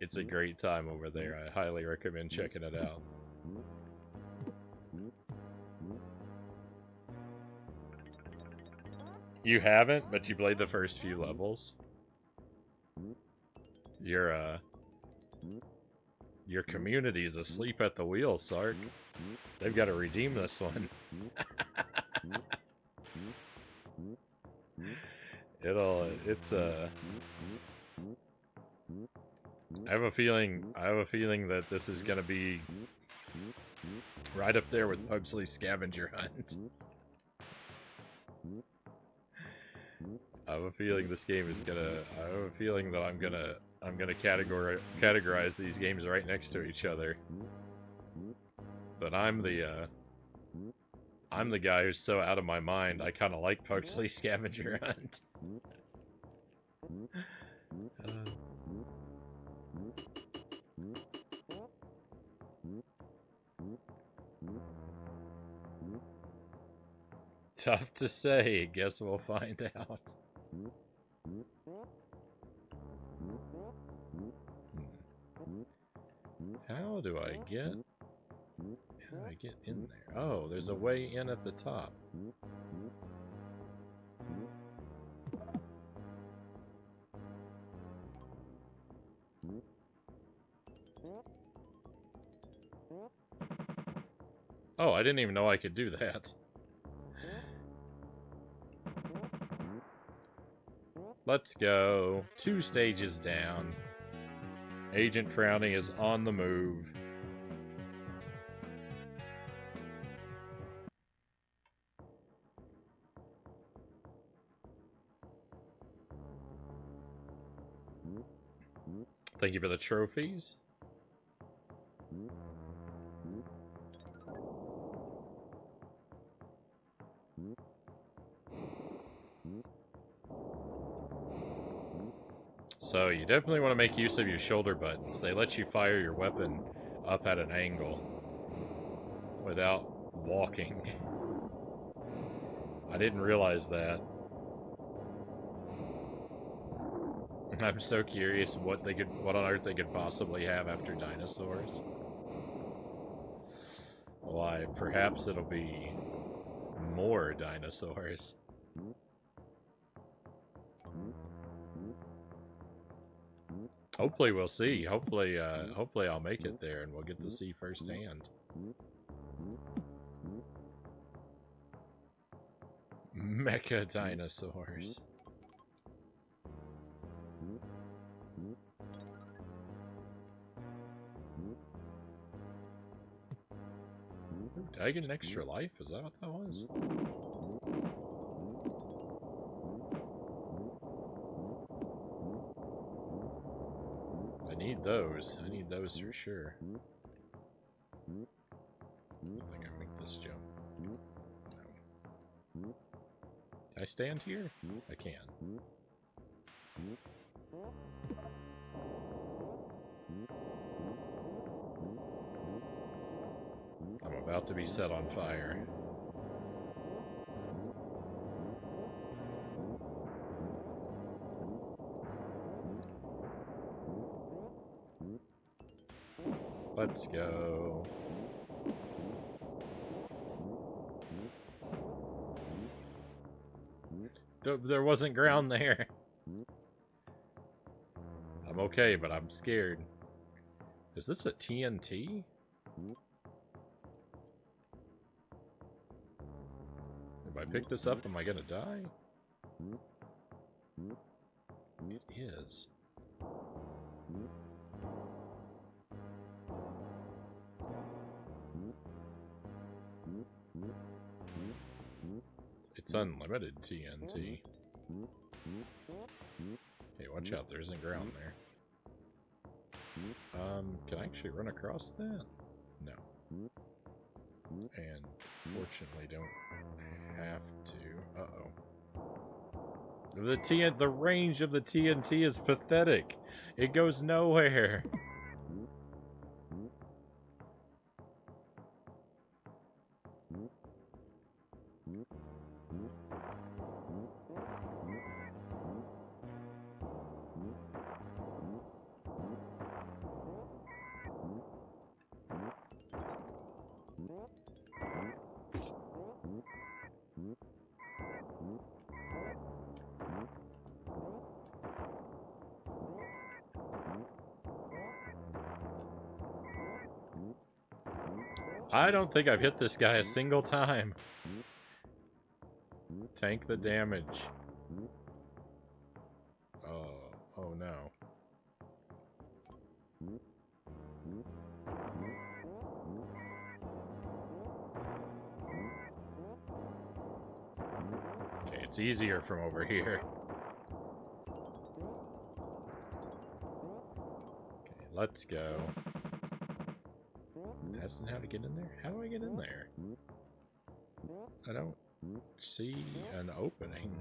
It's a great time over there. I highly recommend checking it out. You haven't, but you played the first few levels. Your community's asleep at the wheel, Sark. They've got to redeem this one. I have a feeling that this is gonna be right up there with Pugsley's Scavenger Hunt. I have a feeling this game is gonna. I have a feeling that I'm gonna categorize these games right next to each other. But I'm the guy who's so out of my mind. I kind of like Pugsley's Scavenger Hunt. Tough to say. Guess we'll find out. How do I get in there? Oh, there's a way in at the top. Oh, I didn't even know I could do that. Let's go. 2 stages down. Agent Frownie is on the move. Thank you for the trophies. So you definitely want to make use of your shoulder buttons. They let you fire your weapon up at an angle without walking. I didn't realize that. I'm so curious what on earth they could possibly have after dinosaurs. Why, perhaps it'll be more dinosaurs. Hopefully we'll see. Hopefully I'll make it there and we'll get to see firsthand. Mecha dinosaurs. Ooh, did I get an extra life? Is that what that was? I need those. I need those for sure. I think I can make this jump. No. Can I stand here? I can. I'm about to be set on fire. Let's go. There wasn't ground there. I'm okay, but I'm scared. Is this a TNT? If I pick this up, am I gonna die? It is. It's unlimited TNT. Hey, watch out, there isn't ground there. Can I actually run across that? No. And fortunately don't have to. Uh-oh. The range of the TNT is pathetic. It goes nowhere. I don't think I've hit this guy a single time. Tank the damage. Oh no. Okay, it's easier from over here. Okay, let's go. That's not how to get in there? How do I get in there? I don't see an opening.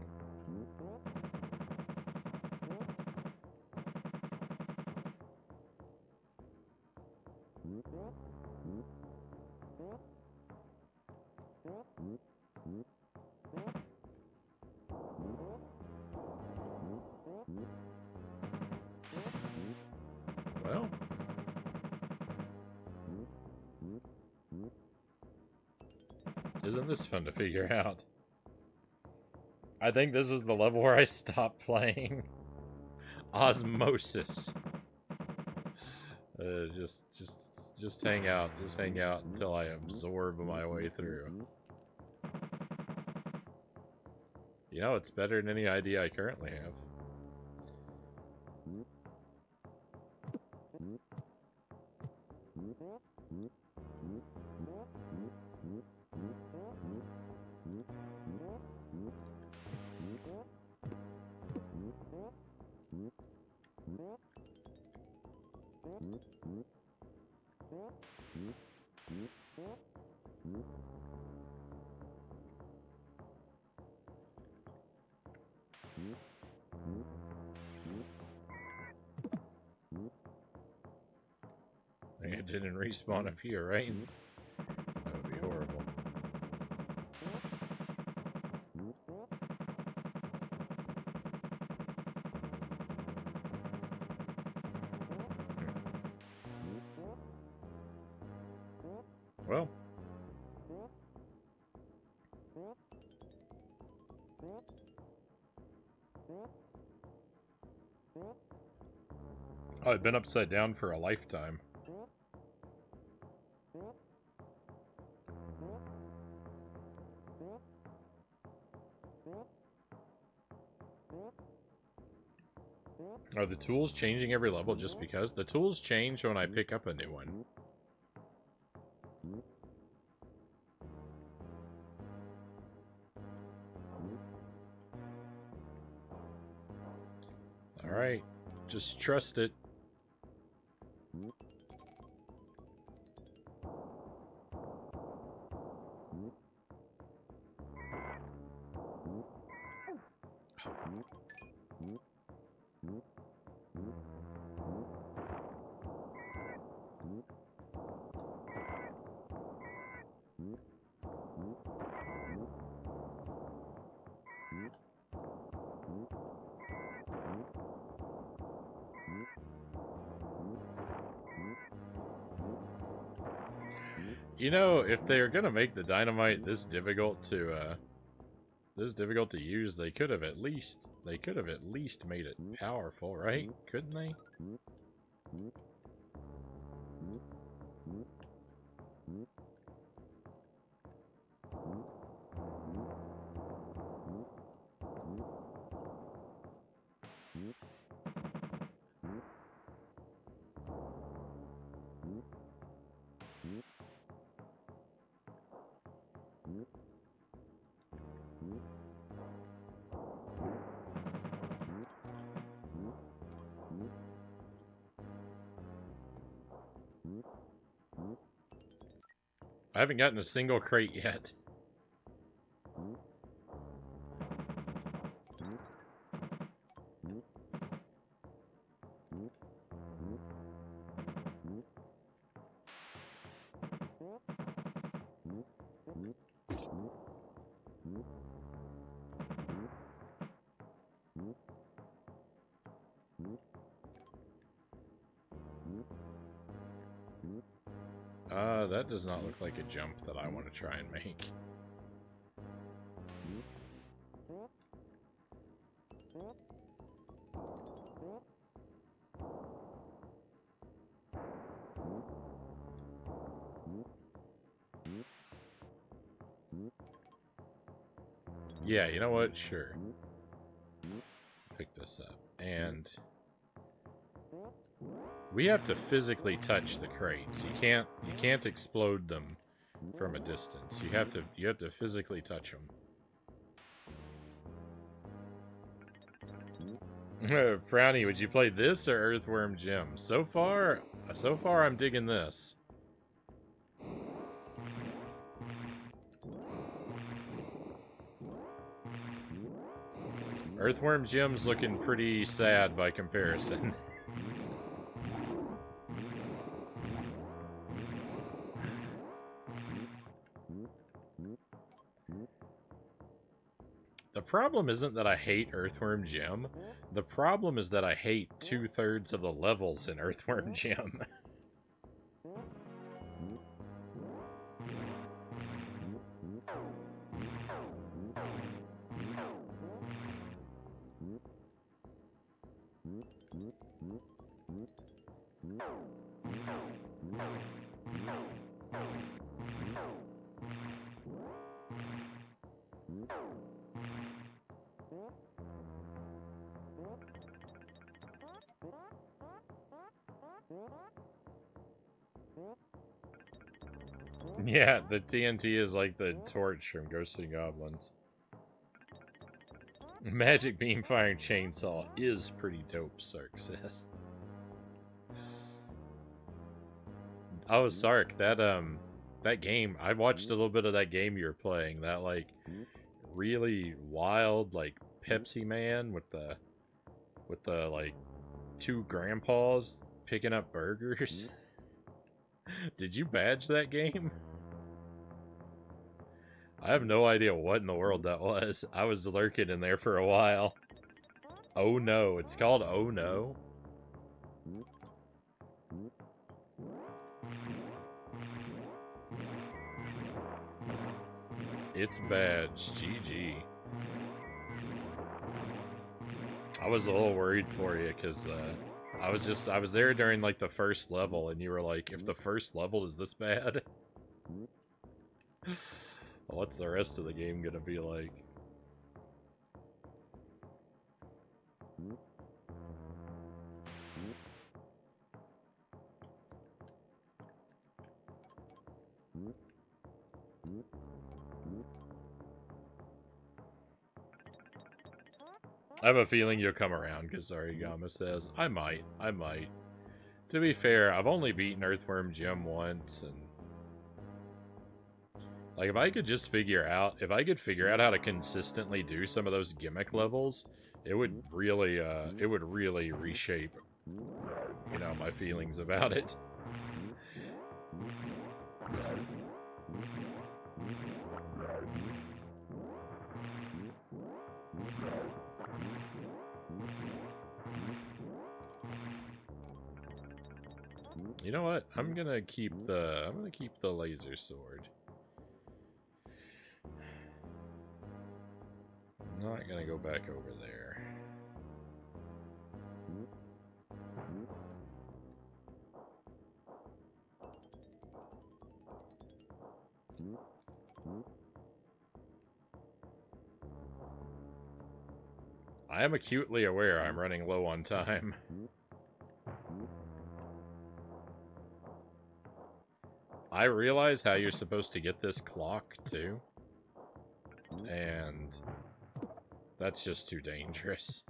Well, isn't this fun to figure out? I think this is the level where I stop playing. Osmosis. Just hang out. Just hang out until I absorb my way through. You know, it's better than any idea I currently have. It didn't respawn up here, right? That would be horrible. Well. Oh, I've been upside down for a lifetime. Are the tools changing every level just because? The tools change when I pick up a new one. Alright, just trust it. You know, if they're gonna make the dynamite this difficult to use, they could have at least made it powerful, right? Couldn't they? I haven't gotten a single crate yet. That does not look like a jump that I want to try and make. Yeah, you know what? Sure. Pick this up. And we have to physically touch the crates. You can't explode them from a distance. You have to physically touch them. Frownie, would you play this or Earthworm Jim? So far I'm digging this. Earthworm Jim's looking pretty sad by comparison. The problem isn't that I hate Earthworm Jim. The problem is that I hate 2/3 of the levels in Earthworm Jim. Yeah, the TNT is like the torch from Ghosts and Goblins. Magic beam firing chainsaw is pretty dope, Sark says. Oh, Sark, that game, I watched a little bit of that game you were playing. That like really wild like Pepsi Man with the like two grandpas picking up burgers. Did you badge that game? I have no idea what in the world that was. I was lurking in there for a while. Oh no, it's called Oh No. It's badge. GG. I was a little worried for you because I was there during like the first level, and you were like, if the first level is this bad, what's the rest of the game gonna be like? I have a feeling you'll come around, because Arigama says, I might. To be fair, I've only beaten Earthworm Jim once, and like if I could figure out how to consistently do some of those gimmick levels, it would really reshape, you know, my feelings about it. You know what? I'm gonna keep the laser sword. I'm not gonna go back over there. I am acutely aware I'm running low on time. I realize how you're supposed to get this clock, too. And that's just too dangerous.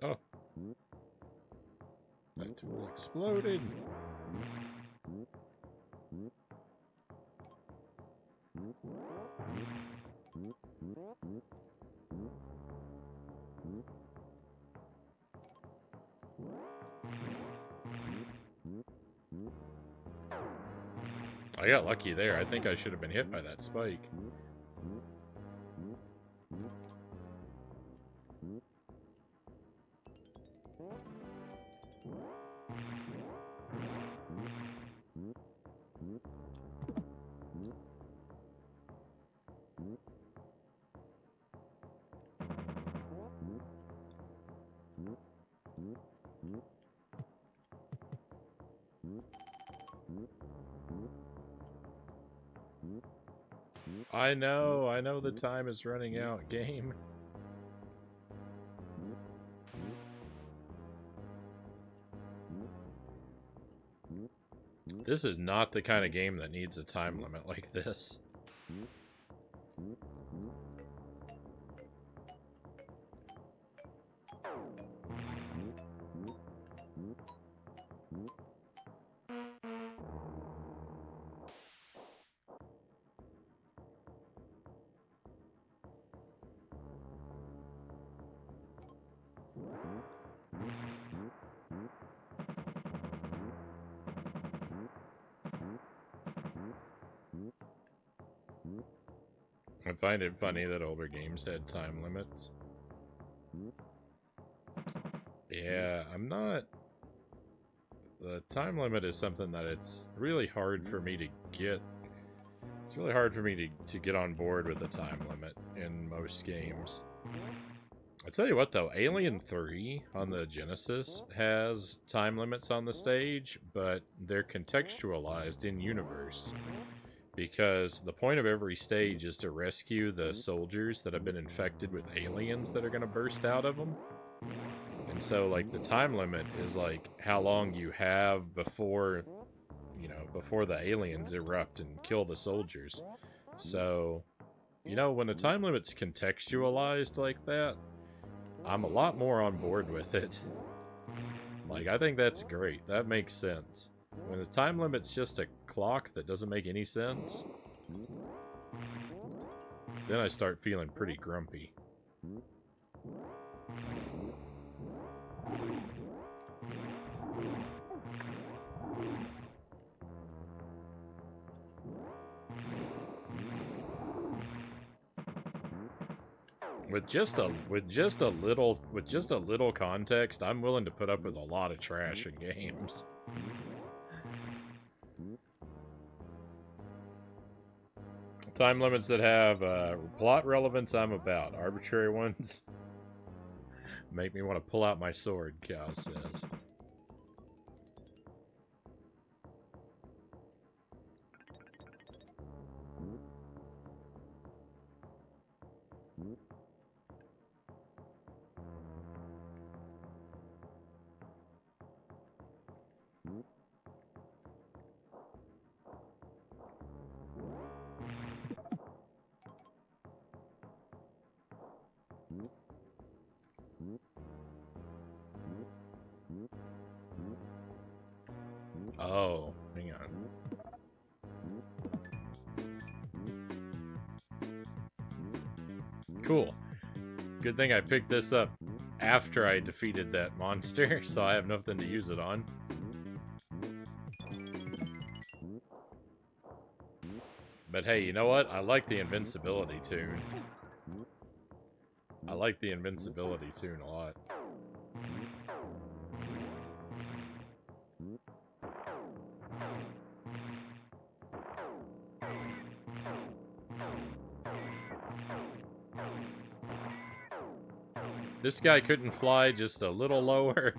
Oh. That tool exploded. I got lucky there. I think I should have been hit by that spike. I know the time is running out, game. This is not the kind of game that needs a time limit like this. I find it funny that older games had time limits. Yeah, I'm not... The time limit is something that it's really hard for me to get. It's really hard for me to get on board with the time limit in most games. I tell you what, though, Alien 3 on the Genesis has time limits on the stage, but they're contextualized in universe. Because the point of every stage is to rescue the soldiers that have been infected with aliens that are going to burst out of them. And so, like, the time limit is, like, how long you have before, you know, before the aliens erupt and kill the soldiers. So, you know, when the time limit's contextualized like that, I'm a lot more on board with it. Like, I think that's great. That makes sense. When the time limit's just a clock that doesn't make any sense, then I start feeling pretty grumpy. With just a little context, I'm willing to put up with a lot of trash in games. Time limits that have plot relevance, I'm about. Arbitrary ones make me want to pull out my sword, Cal says. Oh, hang on. Cool. Good thing I picked this up after I defeated that monster, so I have nothing to use it on. But hey, you know what? I like the invincibility tune. I like the invincibility tune a lot. This guy couldn't fly just a little lower.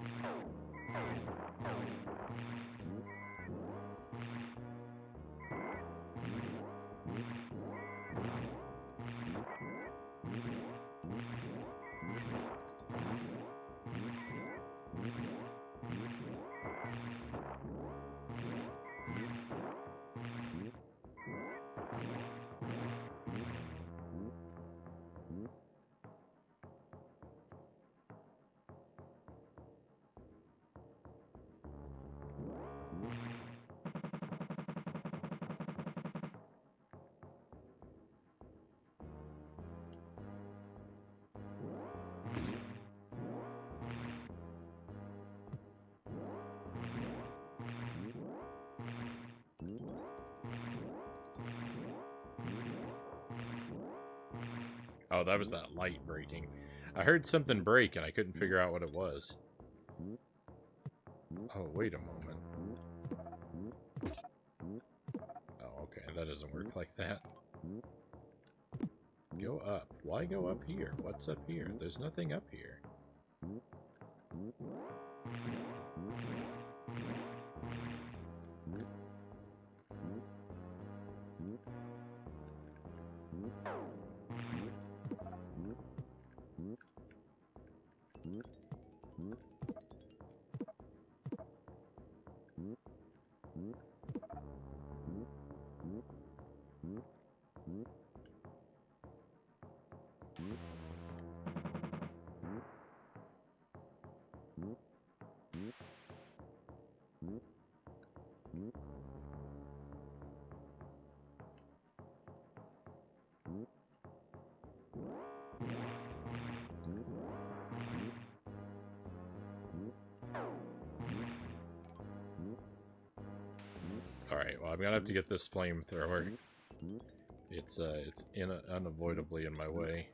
Oh, that was that light breaking. I heard something break and I couldn't figure out what it was. Oh, wait a moment. Oh, okay, that doesn't work like that. Go up. Why go up here? What's up here? There's nothing up here. Alright, well, I'm gonna have to get this flamethrower. It's unavoidably in my way.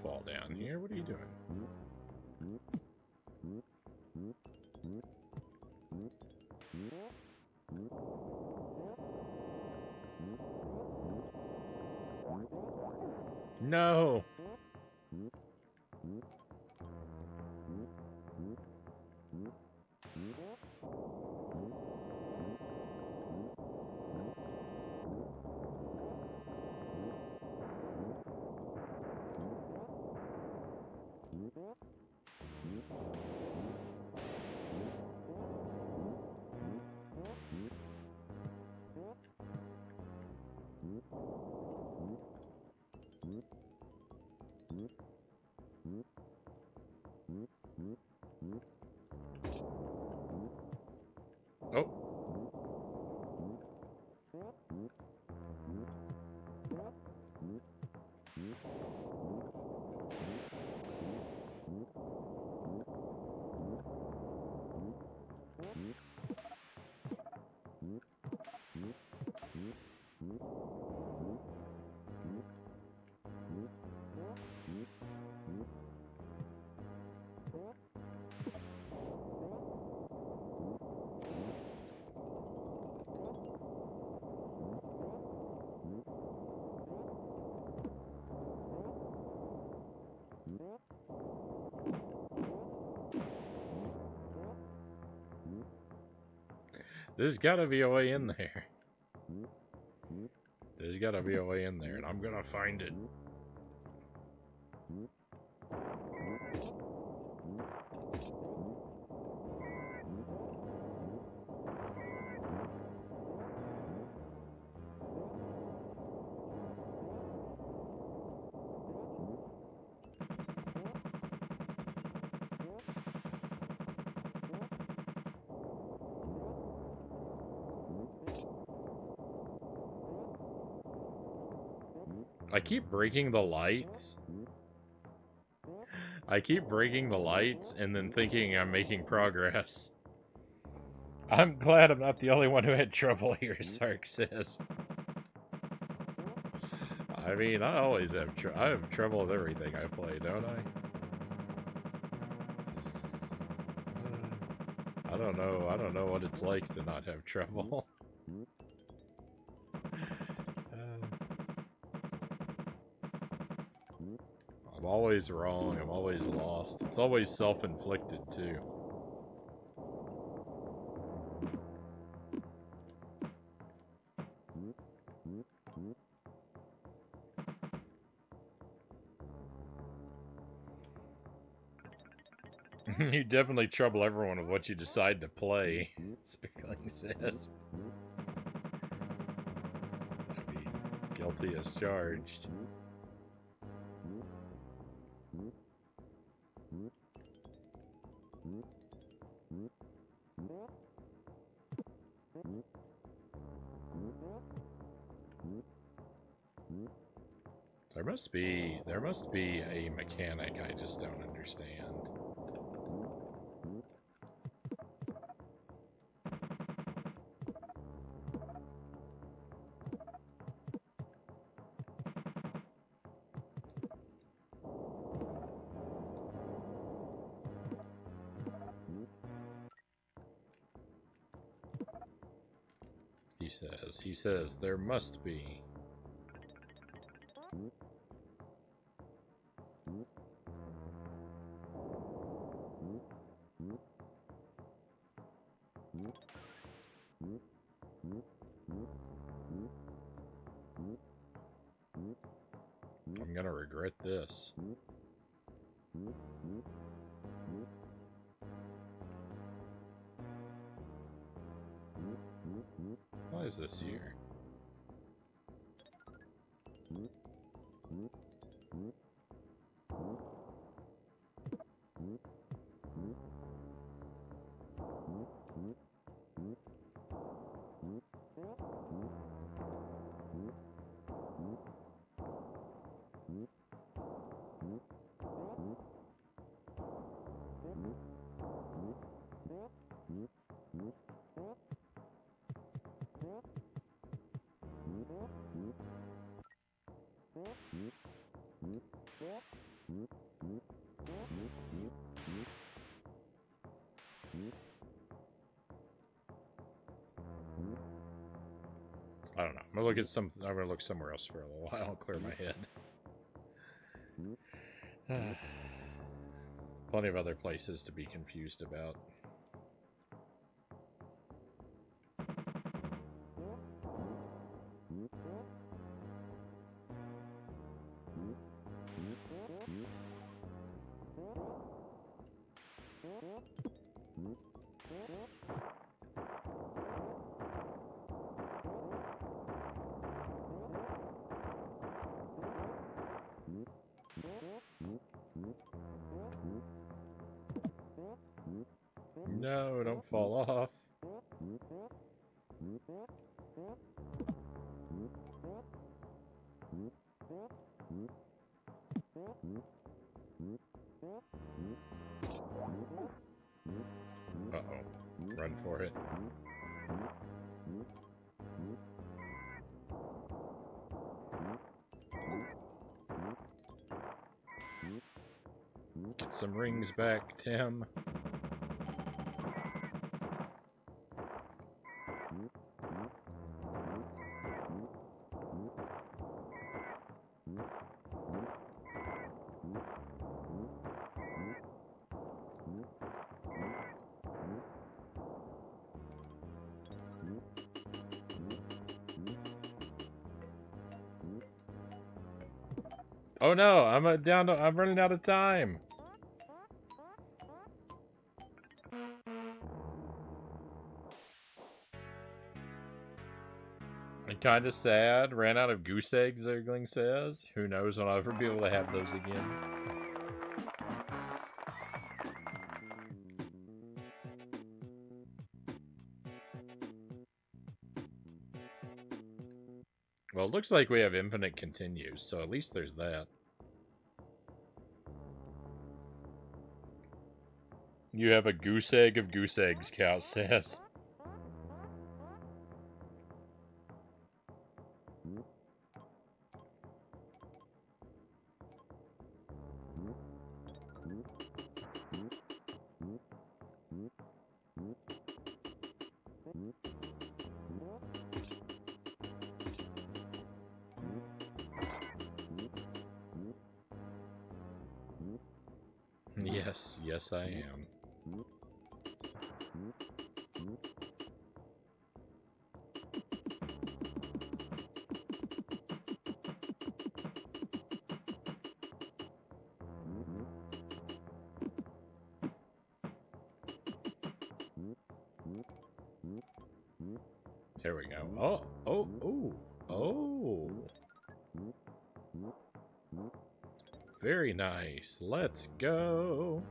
fall down here. What are you doing? No! Oh. There's gotta be a way in there. There's gotta be a way in there, and I'm gonna find it. I keep breaking the lights. I keep breaking the lights and then thinking I'm making progress. I'm glad I'm not the only one who had trouble here, Sark says. I mean, I always have I have trouble with everything I play, don't I? I don't know what it's like to not have trouble. I'm always wrong, I'm always lost. It's always self-inflicted, too. You definitely trouble everyone with what you decide to play, Circling says. I'd be guilty as charged. There must be a mechanic I just don't understand. He says there must be. I'm gonna regret this. Why is this here? I don't know. I'm gonna look somewhere else for a little while and clear my head. Plenty of other places to be confused about. No, don't fall off. Uh-oh. Run for it. Get some rings back, Tim. Oh no, I'm running out of time. I'm kinda sad. Ran out of goose eggs, Zergling says. Who knows when I'll ever be able to have those again. Well, it looks like we have infinite continues, so at least there's that. You have a goose egg of goose eggs, Cal says. Yes, I am. There we go. Oh. Very nice. Let's go.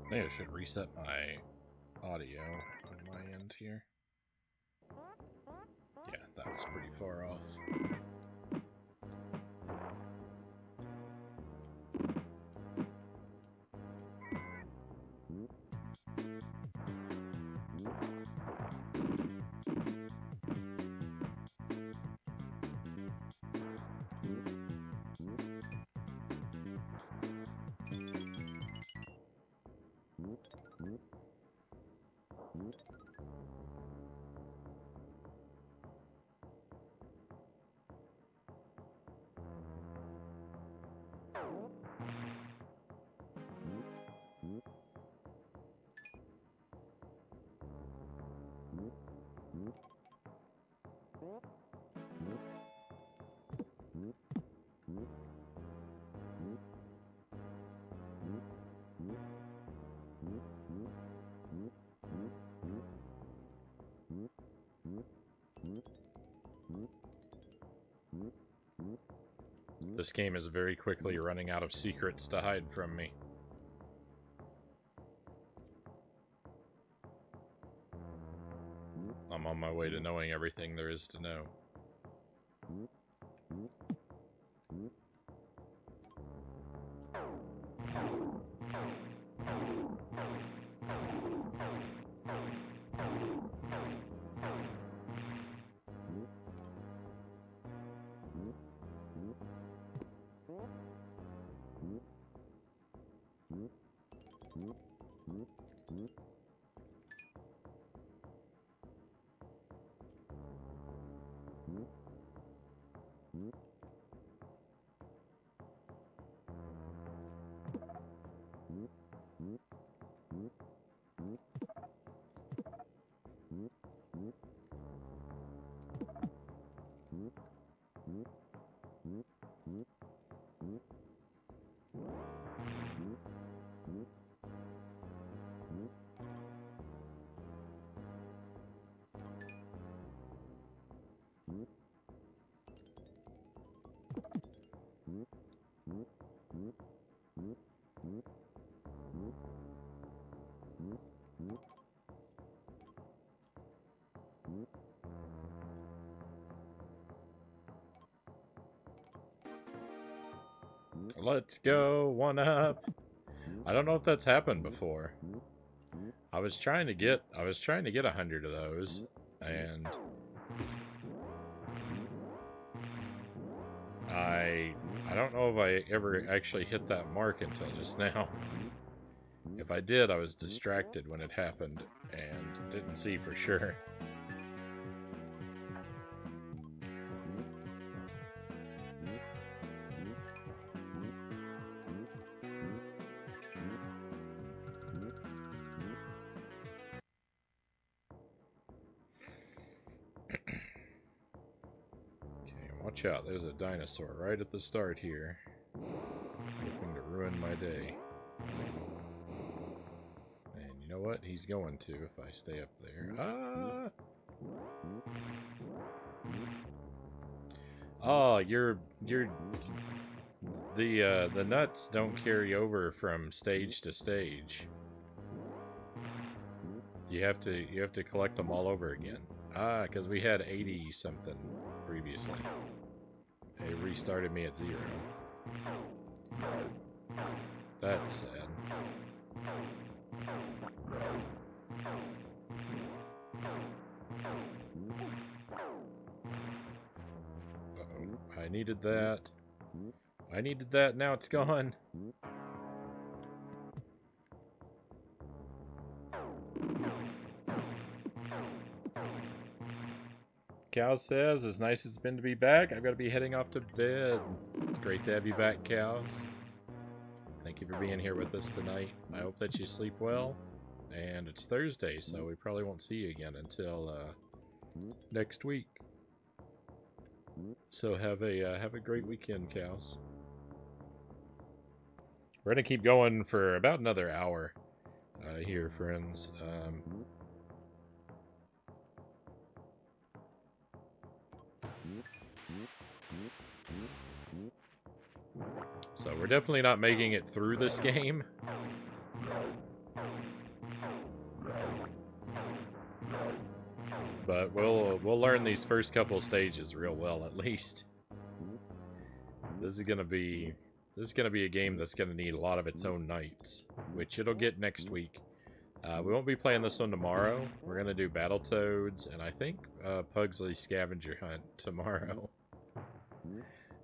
I think I should reset my audio on my end here. That was pretty far off. This game is very quickly running out of secrets to hide from me. I'm on my way to knowing everything there is to know. Let's go, one up. I don't know if that's happened before. I was trying to get 100 of those, and I don't know if I ever actually hit that mark until just now. If I did, I was distracted when it happened and didn't see for sure. Watch out, there's a dinosaur right at the start here. Hoping to ruin my day. And you know what? He's going to if I stay up there. Ah! Oh, the nuts don't carry over from stage to stage. You have to collect them all over again. Ah, because we had 80 something previously. It restarted me at 0. That's sad. Uh-oh. I needed that. I needed that, now it's gone. Cow says, as nice as it's been to be back, I've got to be heading off to bed. It's great to have you back, Cows. Thank you for being here with us tonight. I hope that you sleep well. And it's Thursday, so we probably won't see you again until next week. So have a great weekend, Cows. We're gonna keep going for about another hour here, friends. So we're definitely not making it through this game. But But we'll learn these first couple stages real well, at least. This is gonna be a game that's gonna need a lot of its own nights, which it'll get next week. We won't be playing this one tomorrow. We're gonna do Battletoads and I think Pugsley's Scavenger Hunt tomorrow.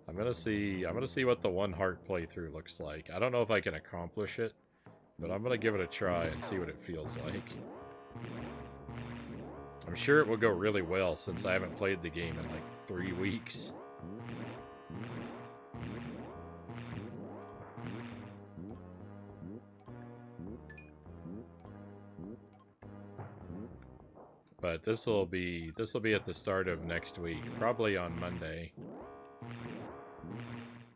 I'm gonna see what the one heart playthrough looks like. I don't know if I can accomplish it, but I'm gonna give it a try and see what it feels like. I'm sure it will go really well since I haven't played the game in like 3 weeks. But this will be at the start of next week, probably on Monday.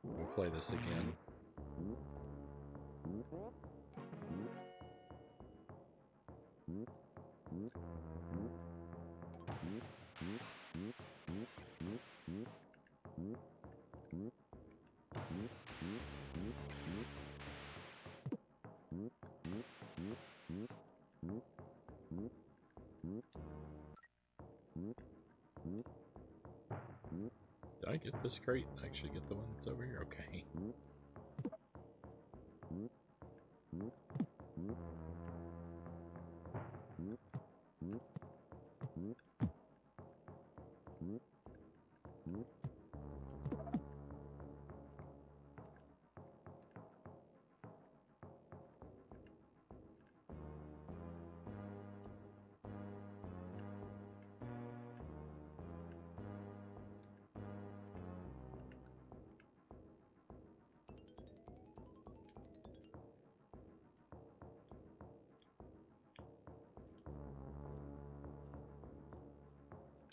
We'll play this again. Did I get this crate? Actually get the one that's over here? Okay.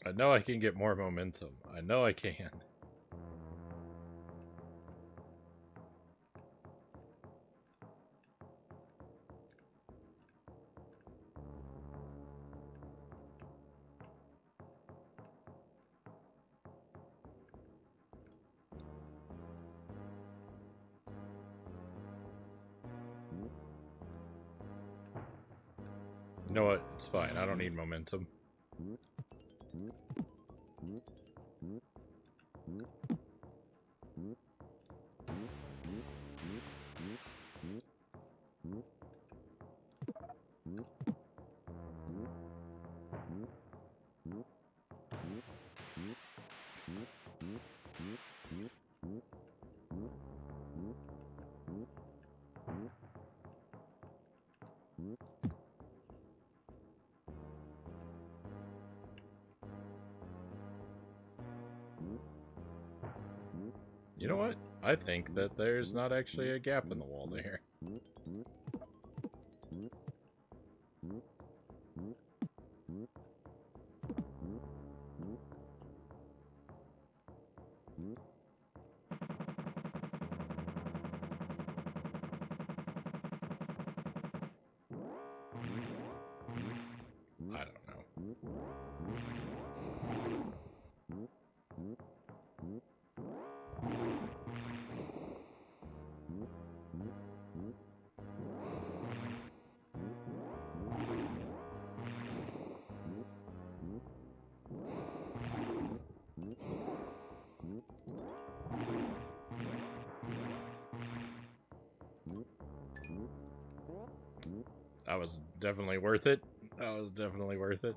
I know I can get more momentum. I know I can. You know what? It's fine. I don't need momentum. You know what? I think that there's not actually a gap in the wall there. I don't know. That was definitely worth it. That was definitely worth it.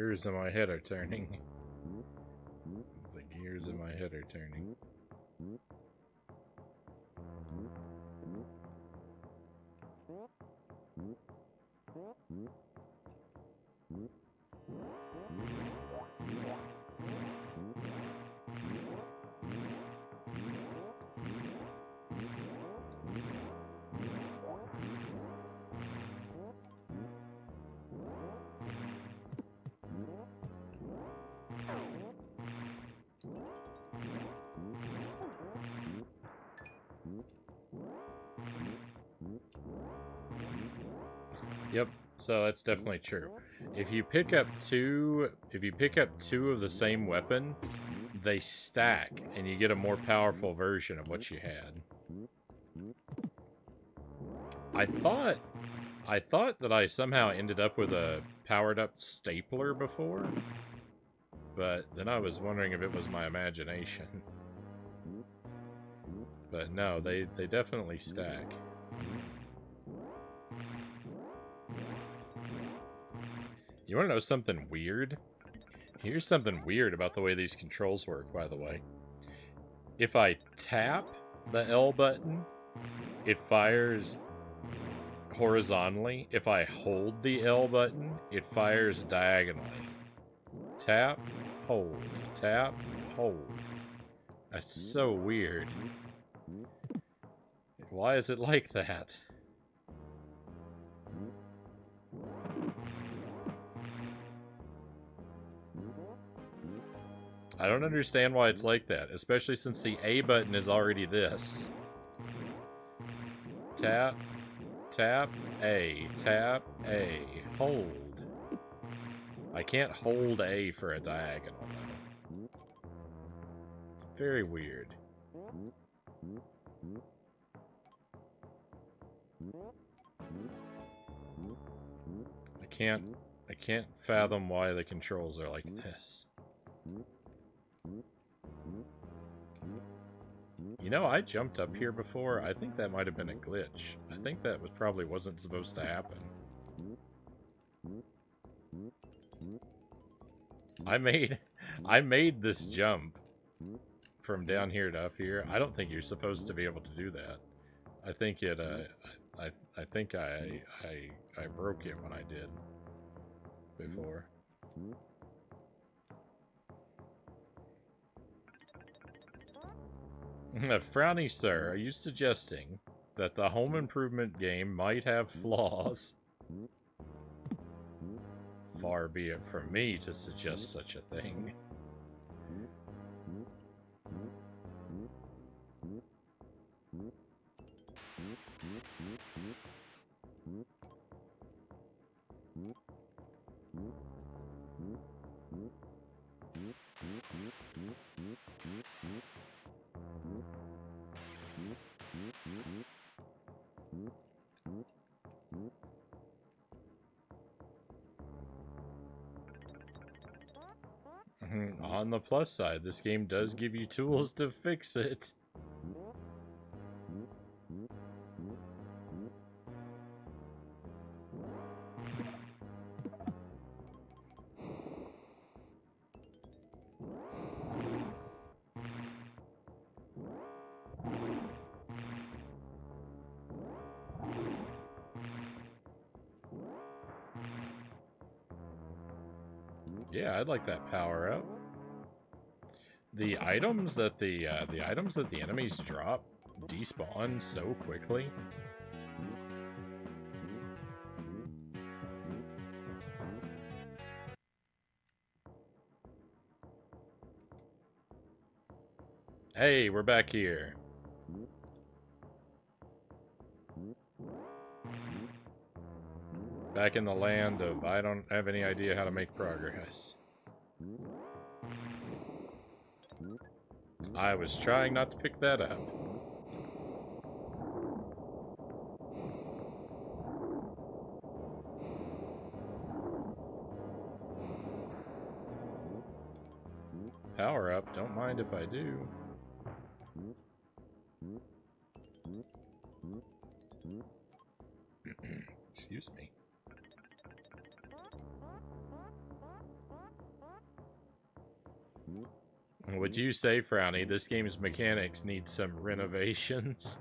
gears in my head are turning. The gears in my head are turning. Yep, so that's definitely true. If you pick up two of the same weapon, they stack and you get a more powerful version of what you had. I thought that I somehow ended up with a powered up stapler before, but then I was wondering if it was my imagination. But no, they definitely stack. You want to know something weird? Here's something weird about the way these controls work, by the way. If I tap the L button, it fires horizontally. If I hold the L button, it fires diagonally. Tap, hold, tap, hold. That's so weird. Why is it like that? I don't understand why it's like that, especially since the A button is already this. Tap, tap, A, hold. I can't hold A for a diagonal, though. It's very weird. I can't fathom why the controls are like this. You know, I jumped up here before. I think that might have been a glitch. I think that probably wasn't supposed to happen. I made this jump from down here to up here. I don't think you're supposed to be able to do that. I think it I think I broke it when I did before. Frownie, sir, are you suggesting that the home improvement game might have flaws? Far be it from me to suggest such a thing. On the plus side, this game does give you tools to fix it. Yeah, I'd like that power up. The items that the enemies drop despawn so quickly. Hey, we're back here. Back in the land of I don't have any idea how to make progress. I was trying not to pick that up. Power up, don't mind if I do. Excuse me. Would you say, Frownie, this game's mechanics need some renovations?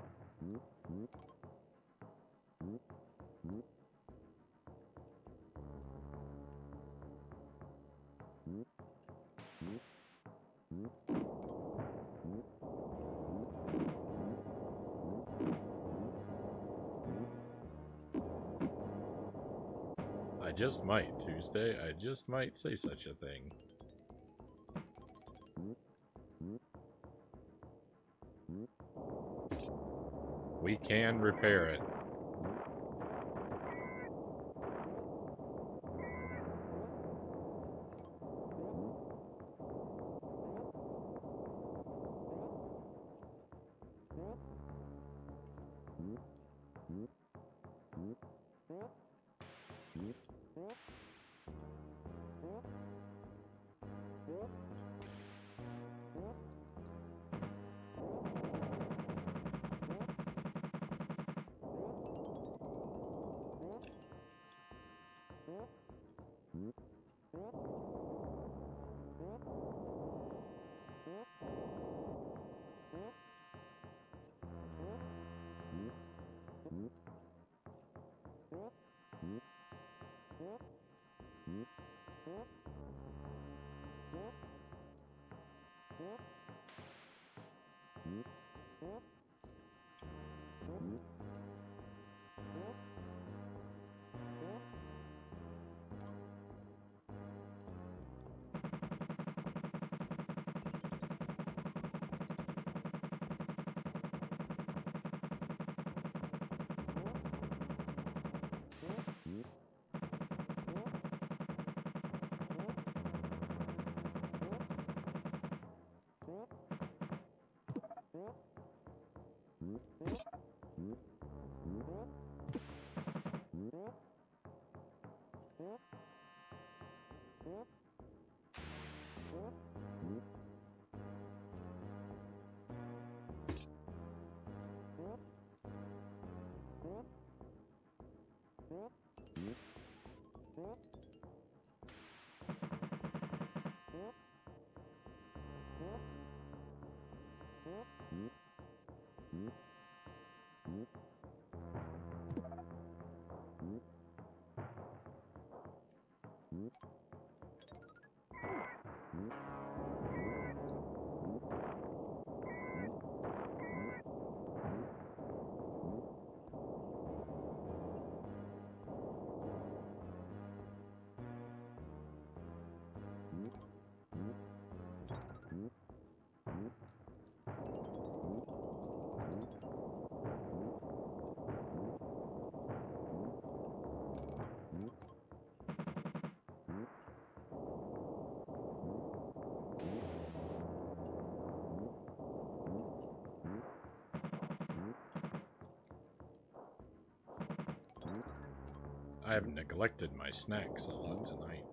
I just might, Tuesday. I just might say such a thing. We can repair it. I have neglected my snacks a lot tonight.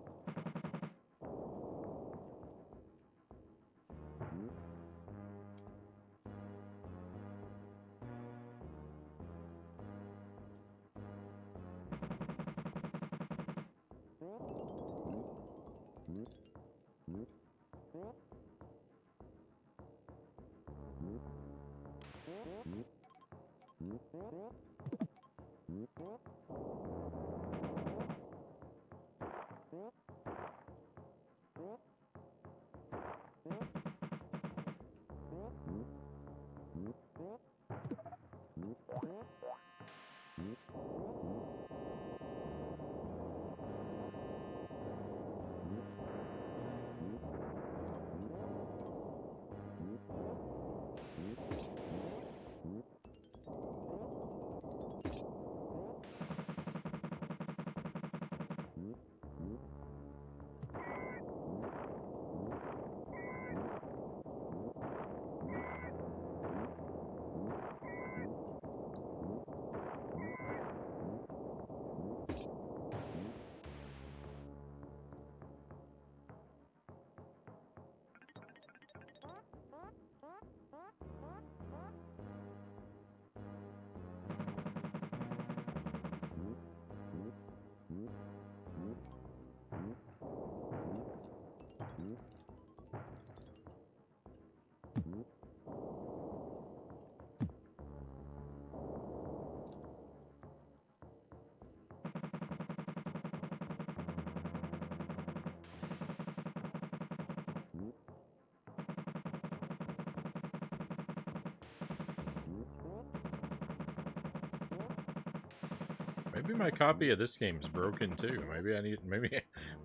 Maybe my copy of this game is broken too.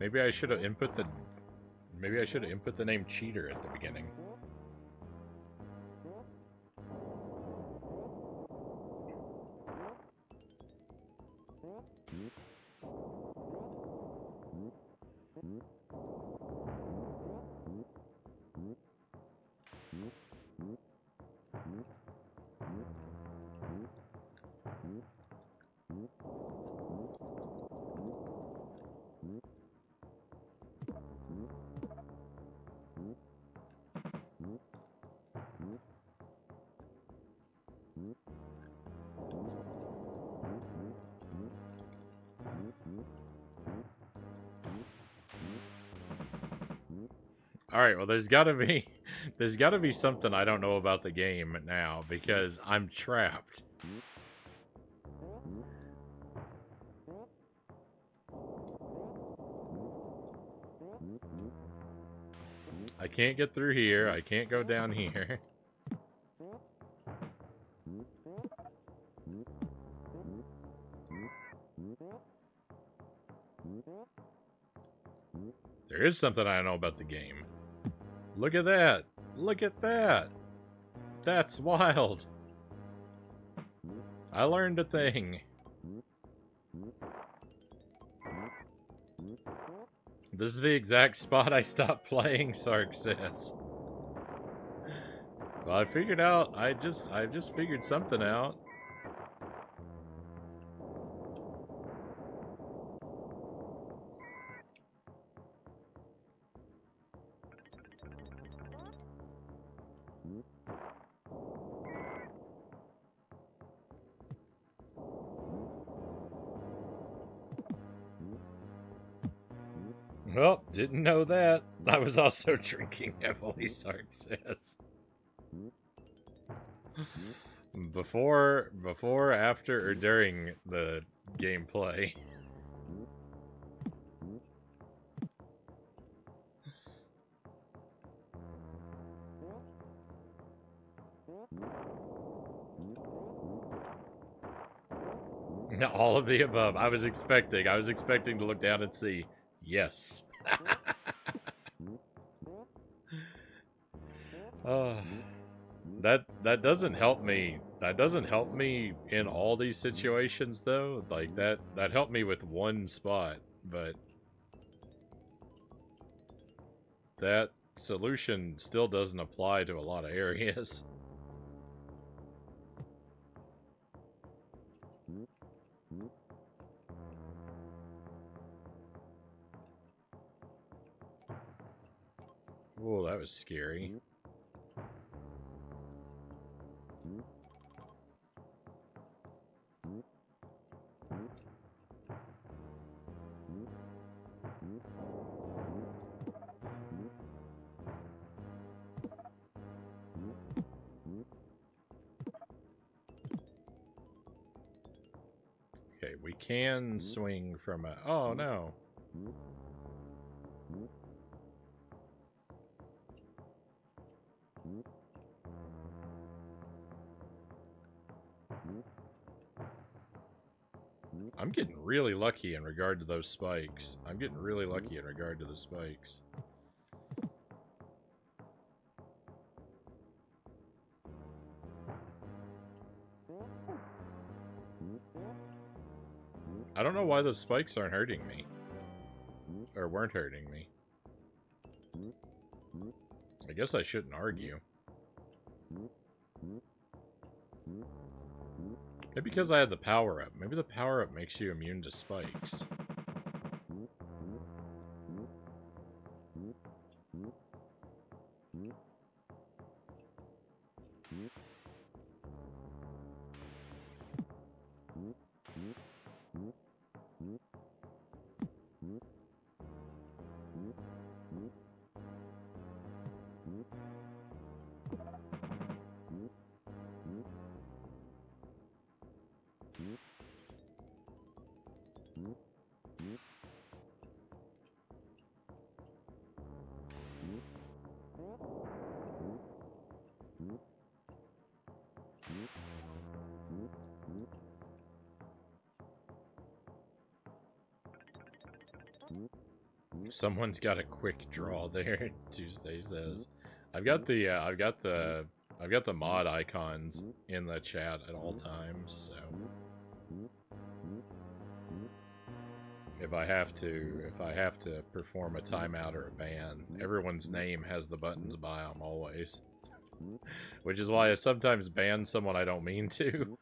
Maybe I should have input the name cheater at the beginning. All right, well, there's got to be something I don't know about the game now because I'm trapped. I can't get through here. I can't go down here. There is something I don't know about the game. Look at that! Look at that! That's wild! I learned a thing. This is the exact spot I stopped playing, Sark says. Well, I figured out, I just figured something out. Well, didn't know that. I was also drinking heavily, Sark says. Before, after, or during the gameplay. All of the above. I was expecting to look down and see. Yes. That doesn't help me. That doesn't help me in all these situations, though. Like, that helped me with one spot, but that solution still doesn't apply to a lot of areas. Whoa, that was scary. Okay, we can swing from a... Oh, no. I'm getting really lucky in regard to those spikes. I'm getting really lucky in regard to the spikes. I don't know why those spikes aren't hurting me. Or weren't hurting me. I guess I shouldn't argue. Maybe because I had the power-up. Maybe the power-up makes you immune to spikes. Someone's got a quick draw there. Tuesday says, I've got the mod icons in the chat at all times. So if I have to perform a timeout or a ban, everyone's name has the buttons by them always. Which is why I sometimes ban someone I don't mean to.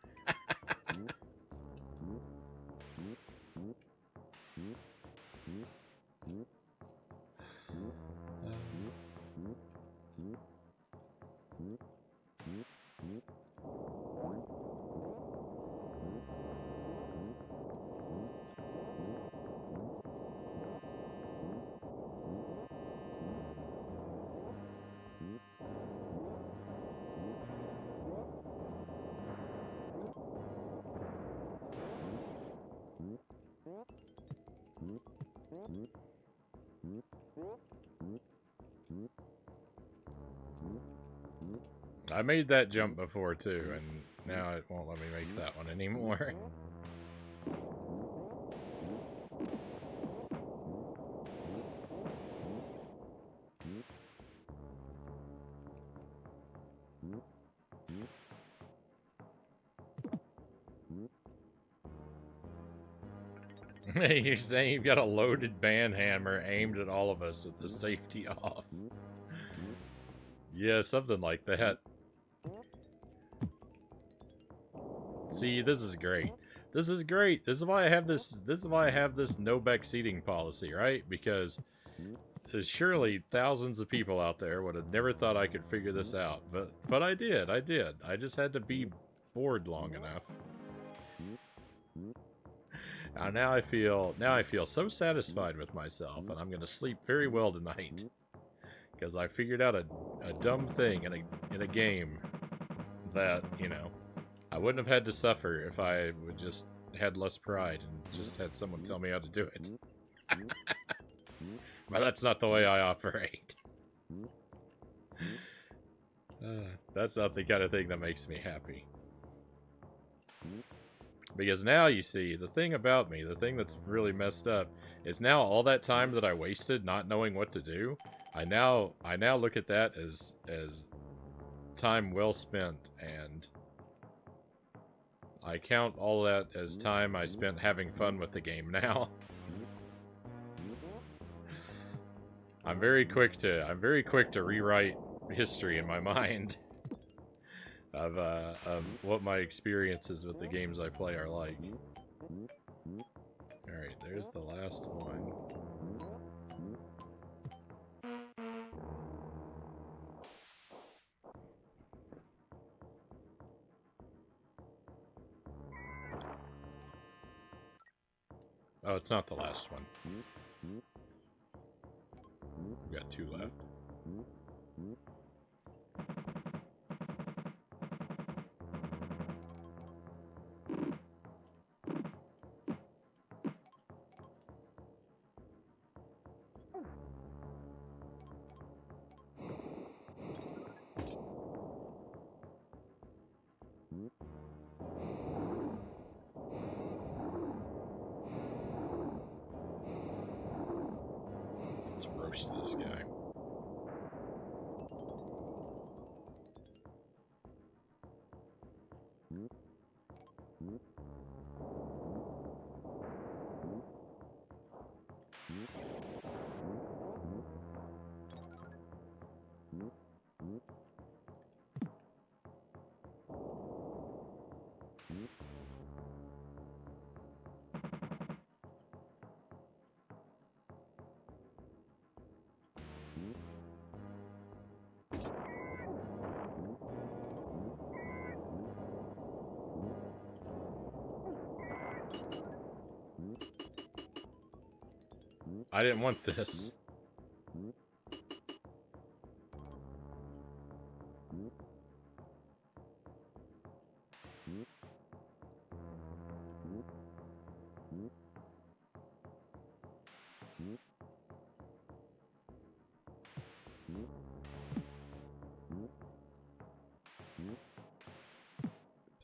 I made that jump before too, and now it won't let me make that one anymore. You're saying you've got a loaded band hammer aimed at all of us with the safety off. Yeah, something like that. See, this is great. This is great. This is why I have this no backseating policy, right? Because there's surely thousands of people out there would have never thought I could figure this out. But I did. I just had to be bored long enough. Now I feel so satisfied with myself, and I'm gonna sleep very well tonight. Because I figured out a dumb thing in a game that, you know, I wouldn't have had to suffer if I would just had less pride and just had someone tell me how to do it. But that's not the way I operate. That's not the kind of thing that makes me happy. Because now, you see, the thing about me, the thing that's really messed up, is now all that time that I wasted not knowing what to do, I now look at that as time well spent, and I count all that as time I spent having fun with the game now. I'm very quick to rewrite history in my mind of what my experiences with the games I play are like. Alright, there's the last one. Oh, it's not the last one. We've got 2 left. Let's roast this guy. I didn't want this.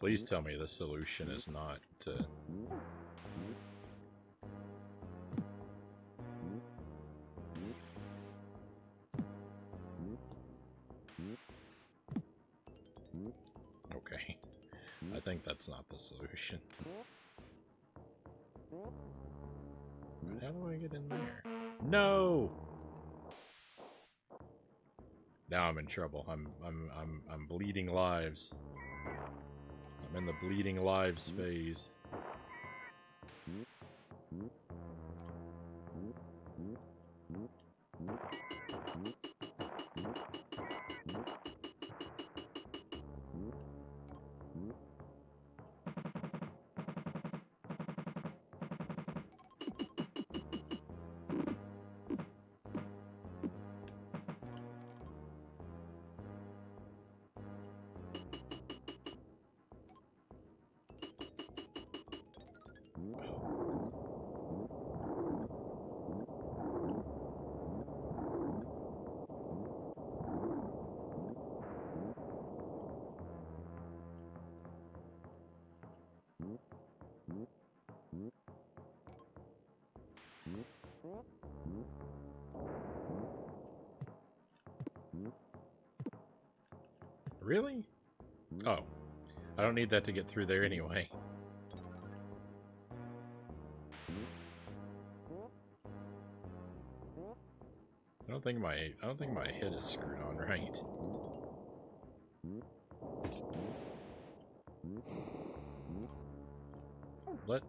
Please tell me the solution is not to... think that's not the solution. But how do I get in there? No! Now I'm in trouble. I'm bleeding lives. I'm in the bleeding lives phase. Really? Oh. I don't need that to get through there anyway. I don't think my head is screwed on right. Let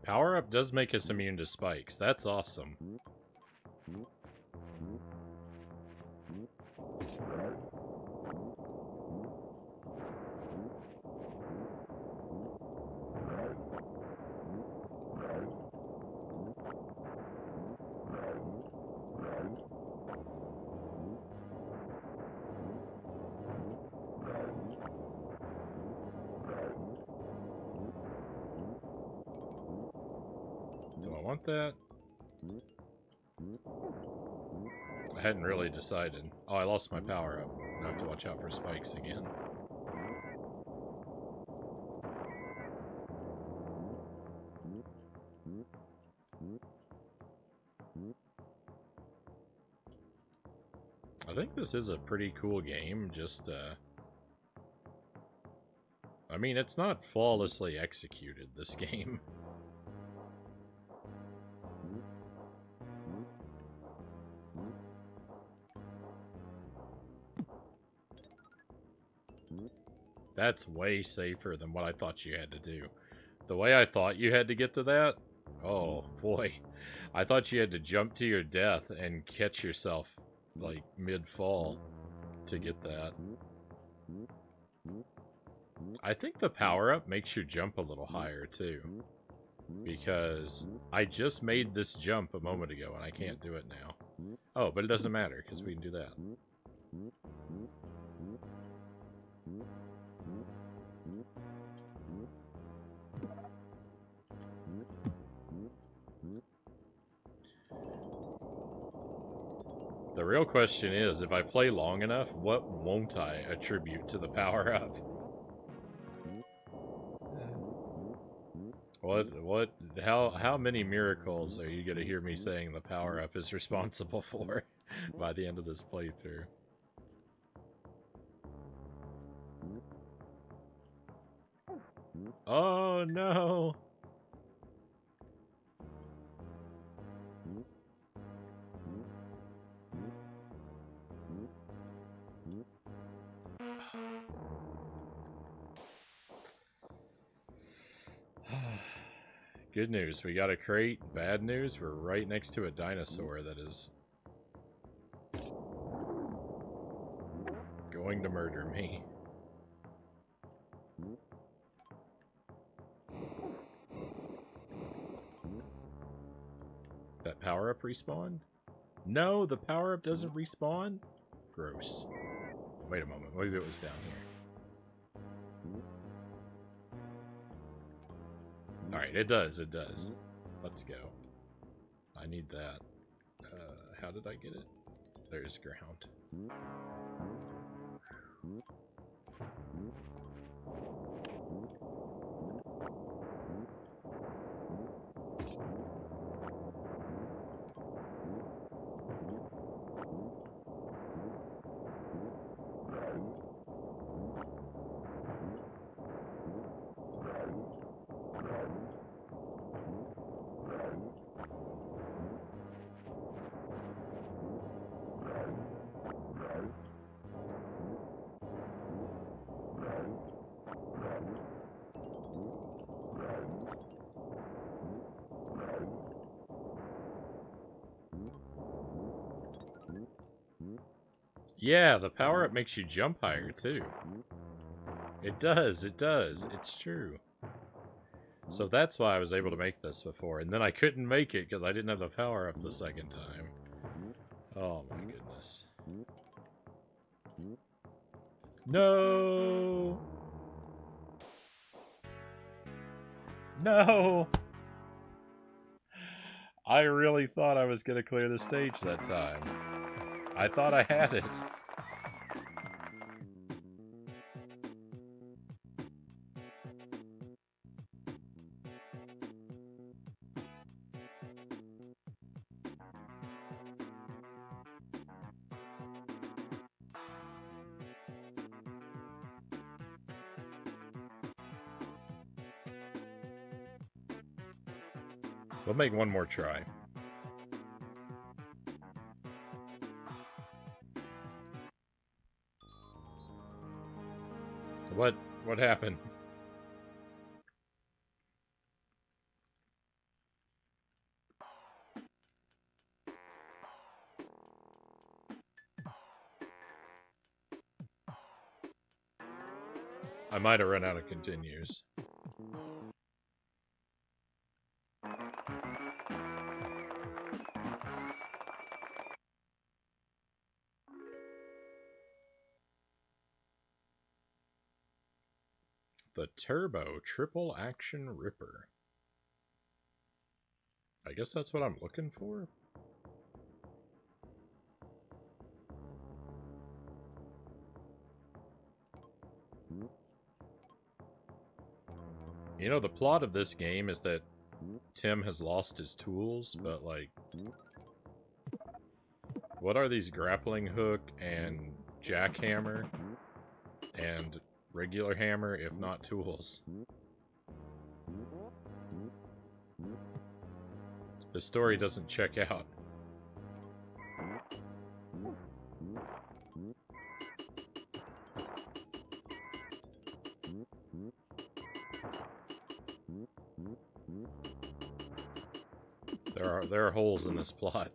Power up does make us immune to spikes. That's awesome. Do I want that? I hadn't really decided. Oh, I lost my power up. Now I have to watch out for spikes again. I think this is a pretty cool game, just, I mean, it's not flawlessly executed, this game. That's way safer than what I thought you had to do. The way I thought you had to get to that, oh boy. I thought you had to jump to your death and catch yourself, like, mid-fall to get that. I think the power-up makes your jump a little higher, too. Because I just made this jump a moment ago, and I can't do it now. Oh, but it doesn't matter, because we can do that. The real question is, if I play long enough, what won't I attribute to the power-up? How many miracles are you gonna hear me saying the power-up is responsible for by the end of this playthrough? Oh no! Good news, we got a crate. Bad news, we're right next to a dinosaur that is going to murder me. That power-up respawn? No, the power-up doesn't respawn? Gross. Wait a moment. Maybe it was down here. Alright, it does. It does. Let's go. I need that. How did I get it? There's ground. Yeah, the power-up makes you jump higher, too. It does, it does. It's true. So that's why I was able to make this before, and then I couldn't make it because I didn't have the power-up the second time. Oh my goodness. No! No! I really thought I was going to clear the stage that time. I thought I had it. We'll make one more try. What happened? I might have run out of continues. The Turbo Triple Action Ripper. I guess that's what I'm looking for. You know, the plot of this game is that Tim has lost his tools, but like, what are these grappling hook and jackhammer and regular hammer if not tools? The story doesn't check out. There are holes in this plot.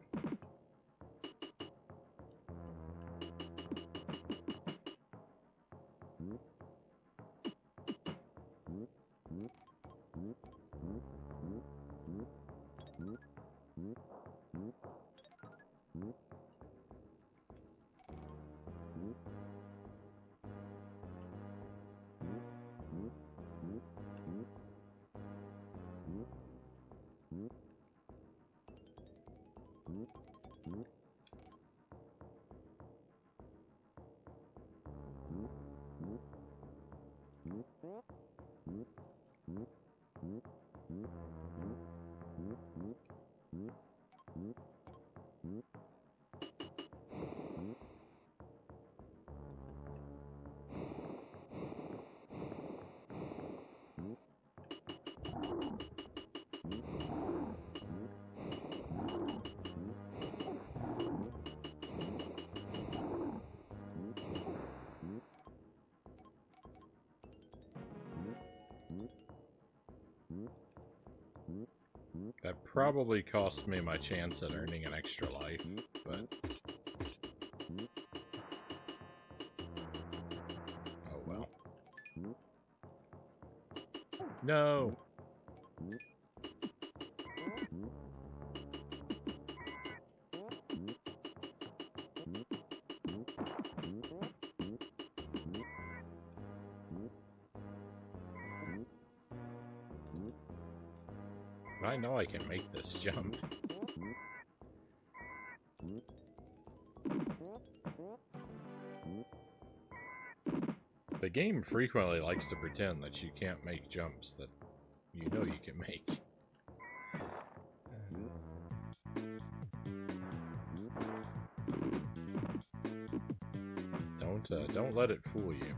That probably cost me my chance at earning an extra life, but... oh well. No! I know I can make this jump. The game frequently likes to pretend that you can't make jumps that you know you can make. Don't let it fool you.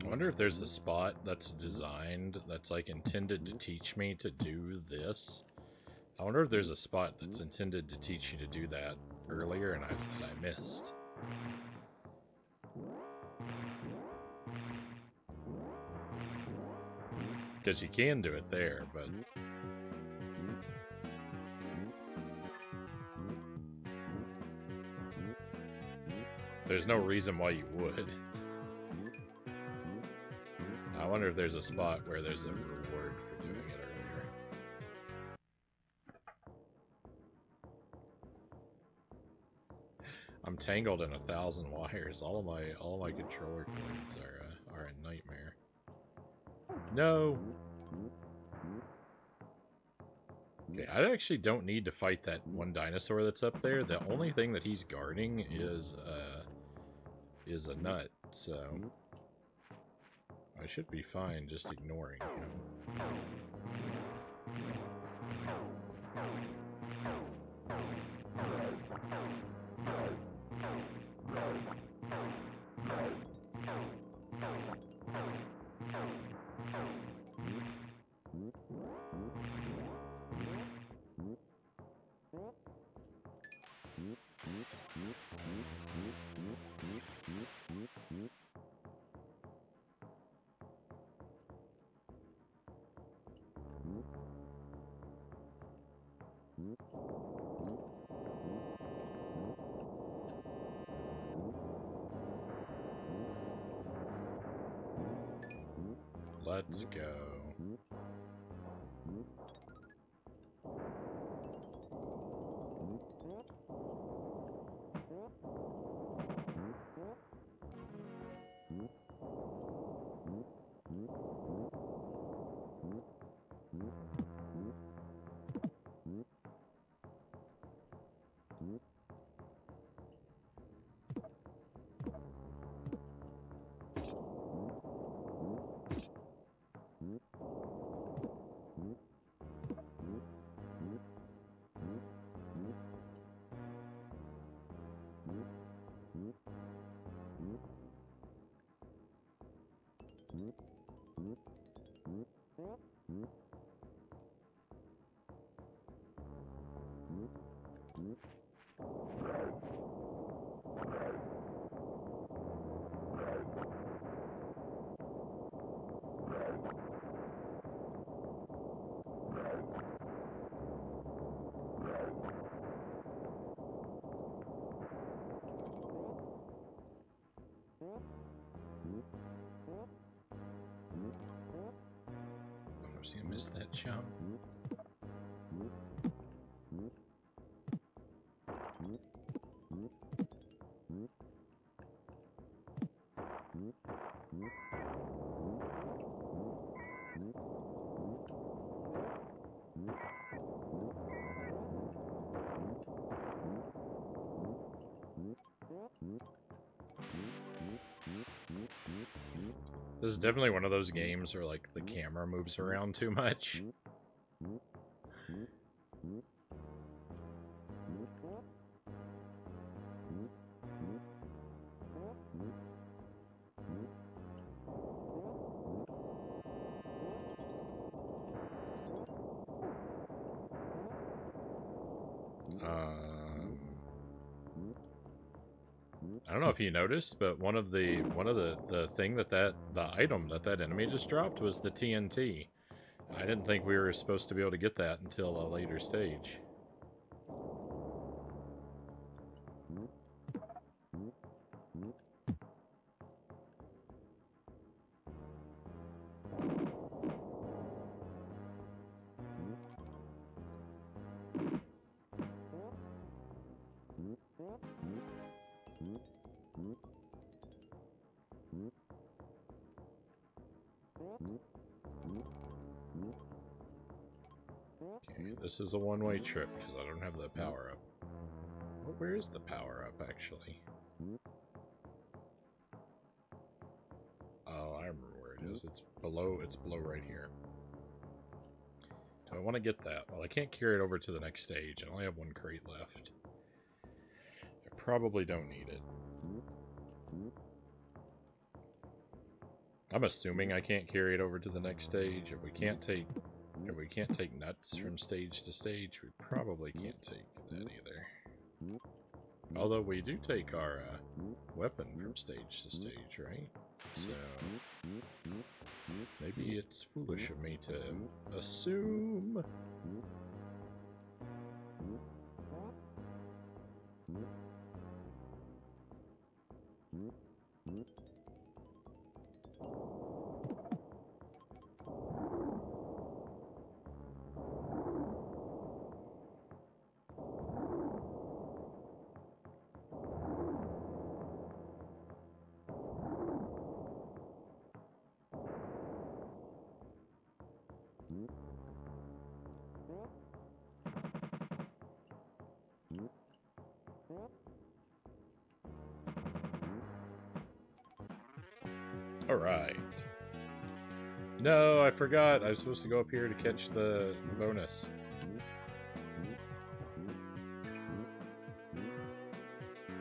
I wonder if there's a spot that's designed that's like intended to teach me to do this. I wonder if there's a spot that's intended to teach you to do that earlier and I missed. Because you can do it there, but there's no reason why you would. I wonder if there's a spot where there's a reward for doing it earlier. I'm tangled in 1,000 wires. All of my controller cords are a nightmare. No. Okay, I actually don't need to fight that one dinosaur that's up there. The only thing that he's guarding is a nut, so I should be fine just ignoring him. Let's go. I was gonna miss that jump. This is definitely one of those games where, like, the camera moves around too much. I don't know if you noticed, but one of the item that enemy just dropped was the TNT. I didn't think we were supposed to be able to get that until a later stage. Okay, this is a one-way trip because I don't have the power-up. Well, where is the power-up, actually? Oh, I remember where it is. It's below right here. Do I want to get that? Well, I can't carry it over to the next stage. I only have one crate left. I probably don't need it. I'm assuming I can't carry it over to the next stage. If we can't take nuts from stage to stage, we probably can't take that either. Although we do take our weapon from stage to stage, right? So maybe it's foolish of me to assume. Alright. No, I forgot. I was supposed to go up here to catch the bonus.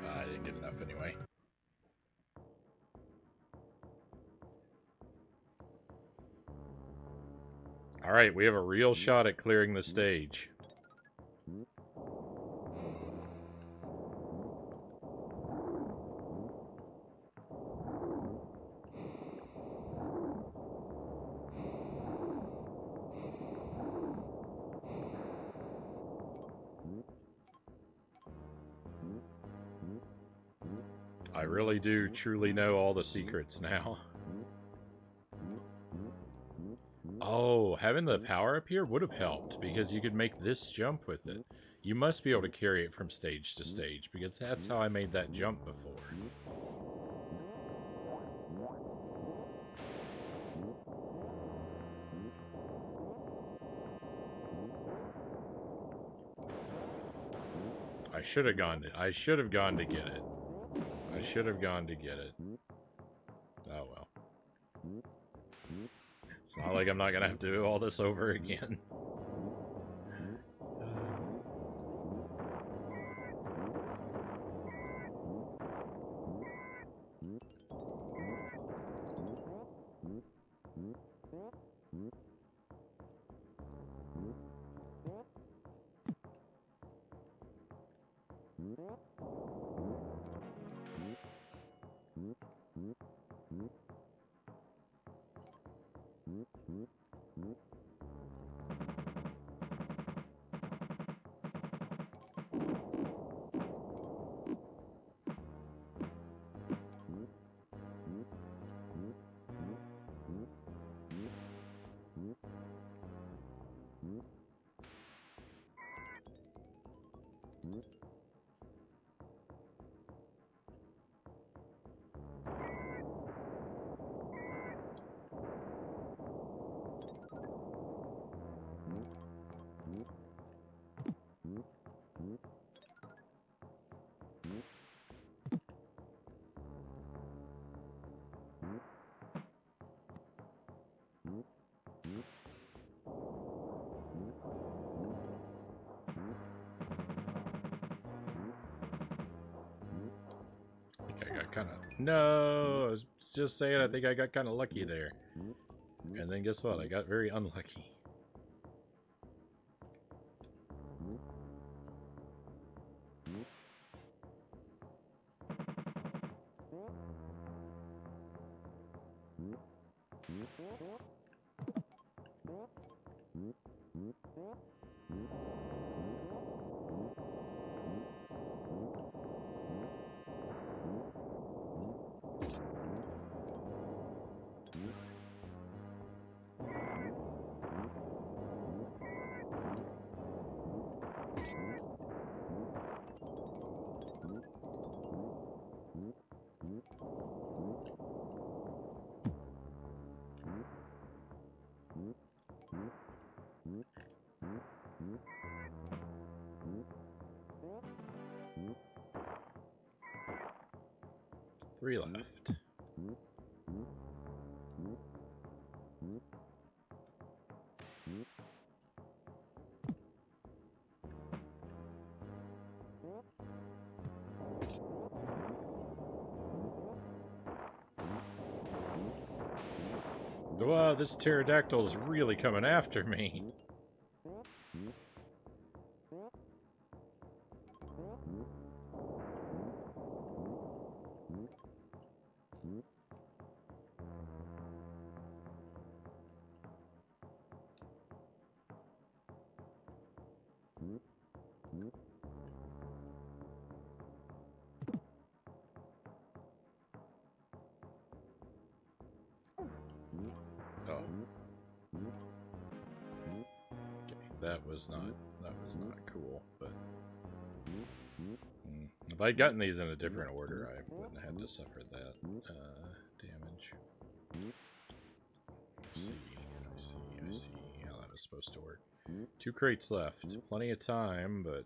I didn't get enough anyway. Alright, we have a real shot at clearing the stage. I really do truly know all the secrets now. Oh, having the power up here would have helped, because you could make this jump with it. You must be able to carry it from stage to stage, because that's how I made that jump before. I should have gone to get it. I should have gone to get it. Oh well. It's not like I'm not gonna have to do all this over again. kind of... No! I was just saying I think I got kind of lucky there. And then guess what? I got very unlucky. Three left. Wow, this pterodactyl is really coming after me. Oh. Okay, that was not cool, but if I'd gotten these in a different order, I wouldn't have had to suffer that damage. I see how that was supposed to work. 2 crates left. Plenty of time, but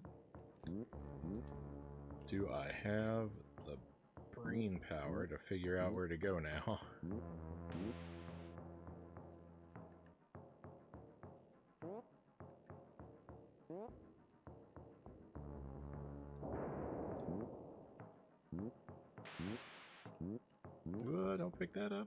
do I have the brain power to figure out where to go now? Don't pick that up.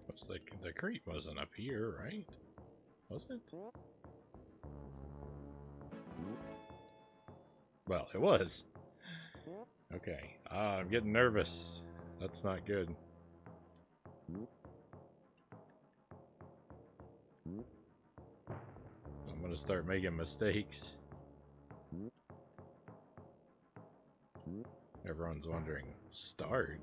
Looks like the crate wasn't up here, right? Was it? Well, it was. Okay. I'm getting nervous. That's not good. I'm gonna start making mistakes. Everyone's wondering, start?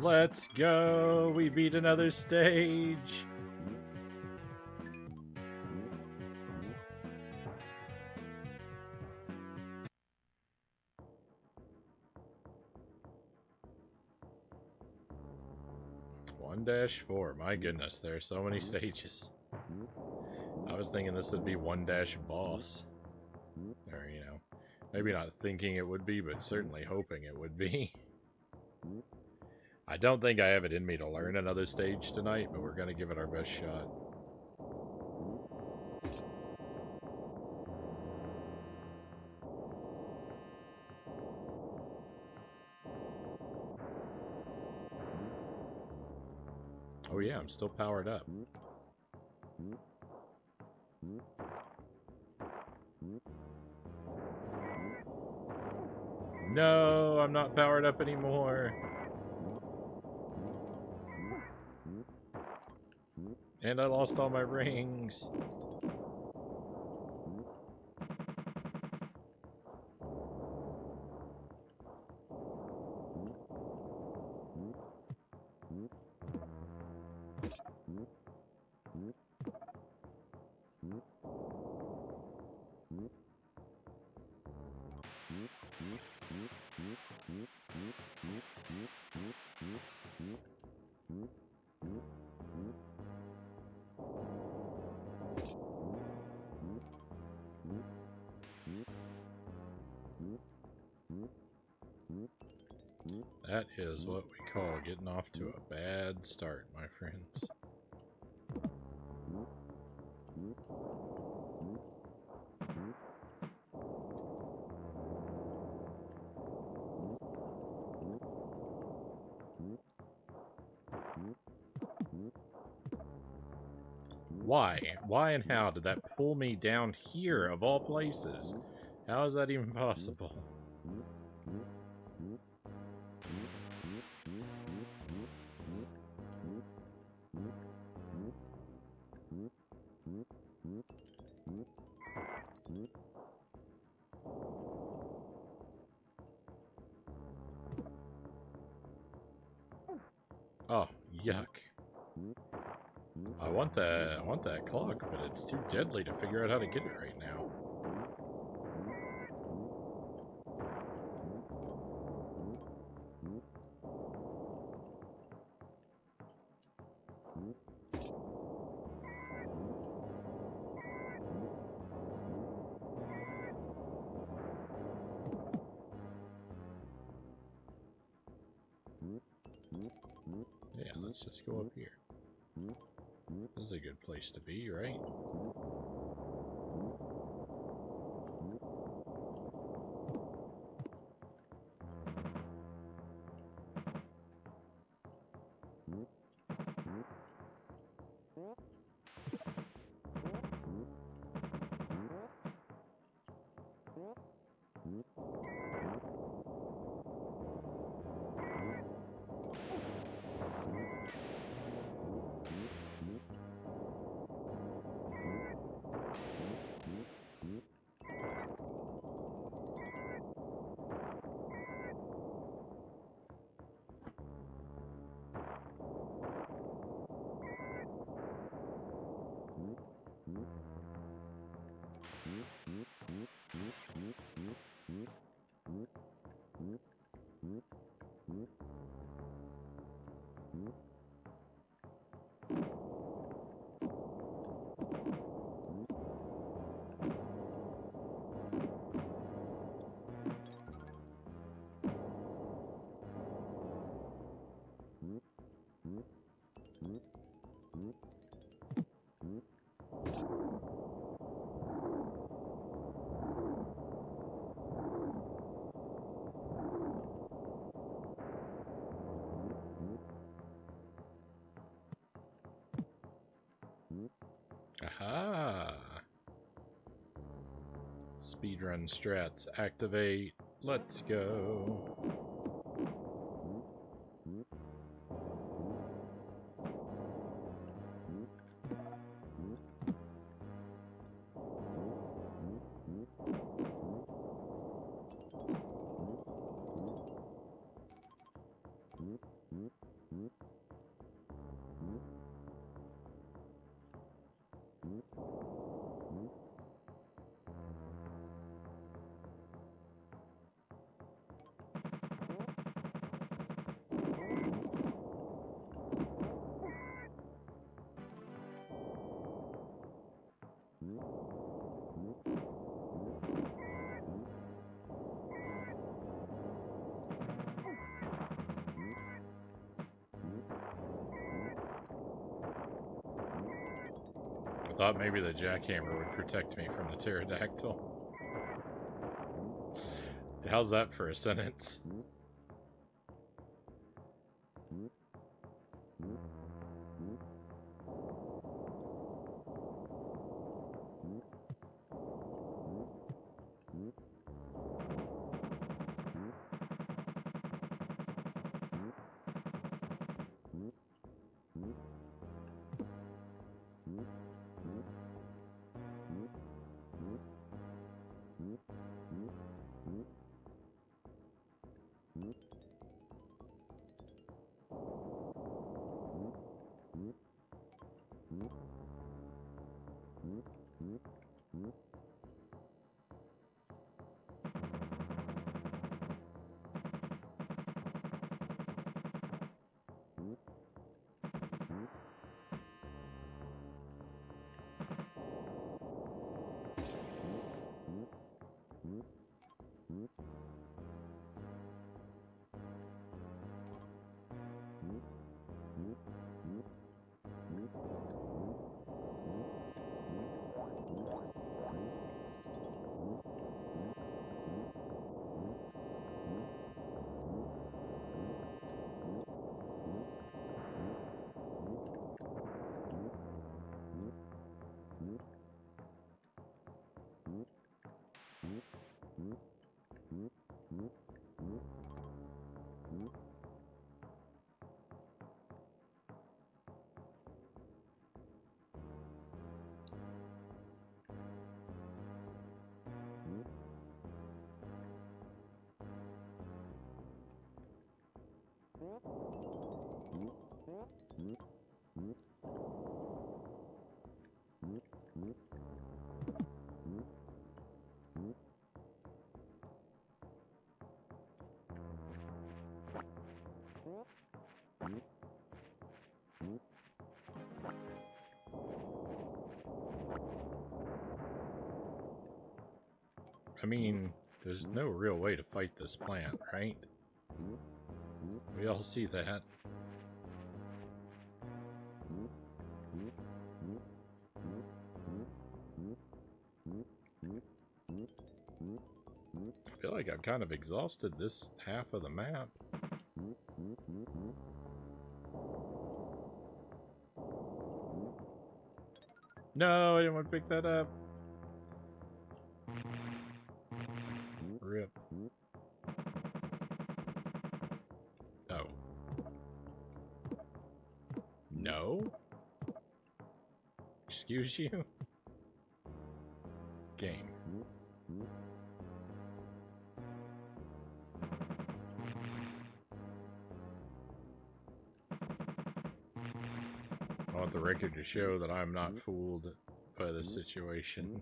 Let's go! We beat another stage! -4. My goodness, there are so many stages. I was thinking this would be 1-boss. Or, you know, maybe not thinking it would be, but certainly hoping it would be. I don't think I have it in me to learn another stage tonight, but we're going to give it our best shot. Oh yeah, I'm still powered up. No, I'm not powered up anymore. And I lost all my rings. That is what we call getting off to a bad start, my friends. Why? Why and how did that pull me down here, of all places? How is that even possible? Oh, yuck. I want that clock, but it's too deadly to figure out how to get it right now. Yeah, let's just go up here. This is a good place to be, right? Aha! Speedrun strats activate. Let's go. Thought maybe the jackhammer would protect me from the pterodactyl. How's that for a sentence? I mean, there's no real way to fight this plant, right? We all see that. I feel like I've kind of exhausted this half of the map. No, I didn't want to pick that up. Rip. Oh. No? Excuse you? Game. I want the record to show that I'm not fooled by the situation.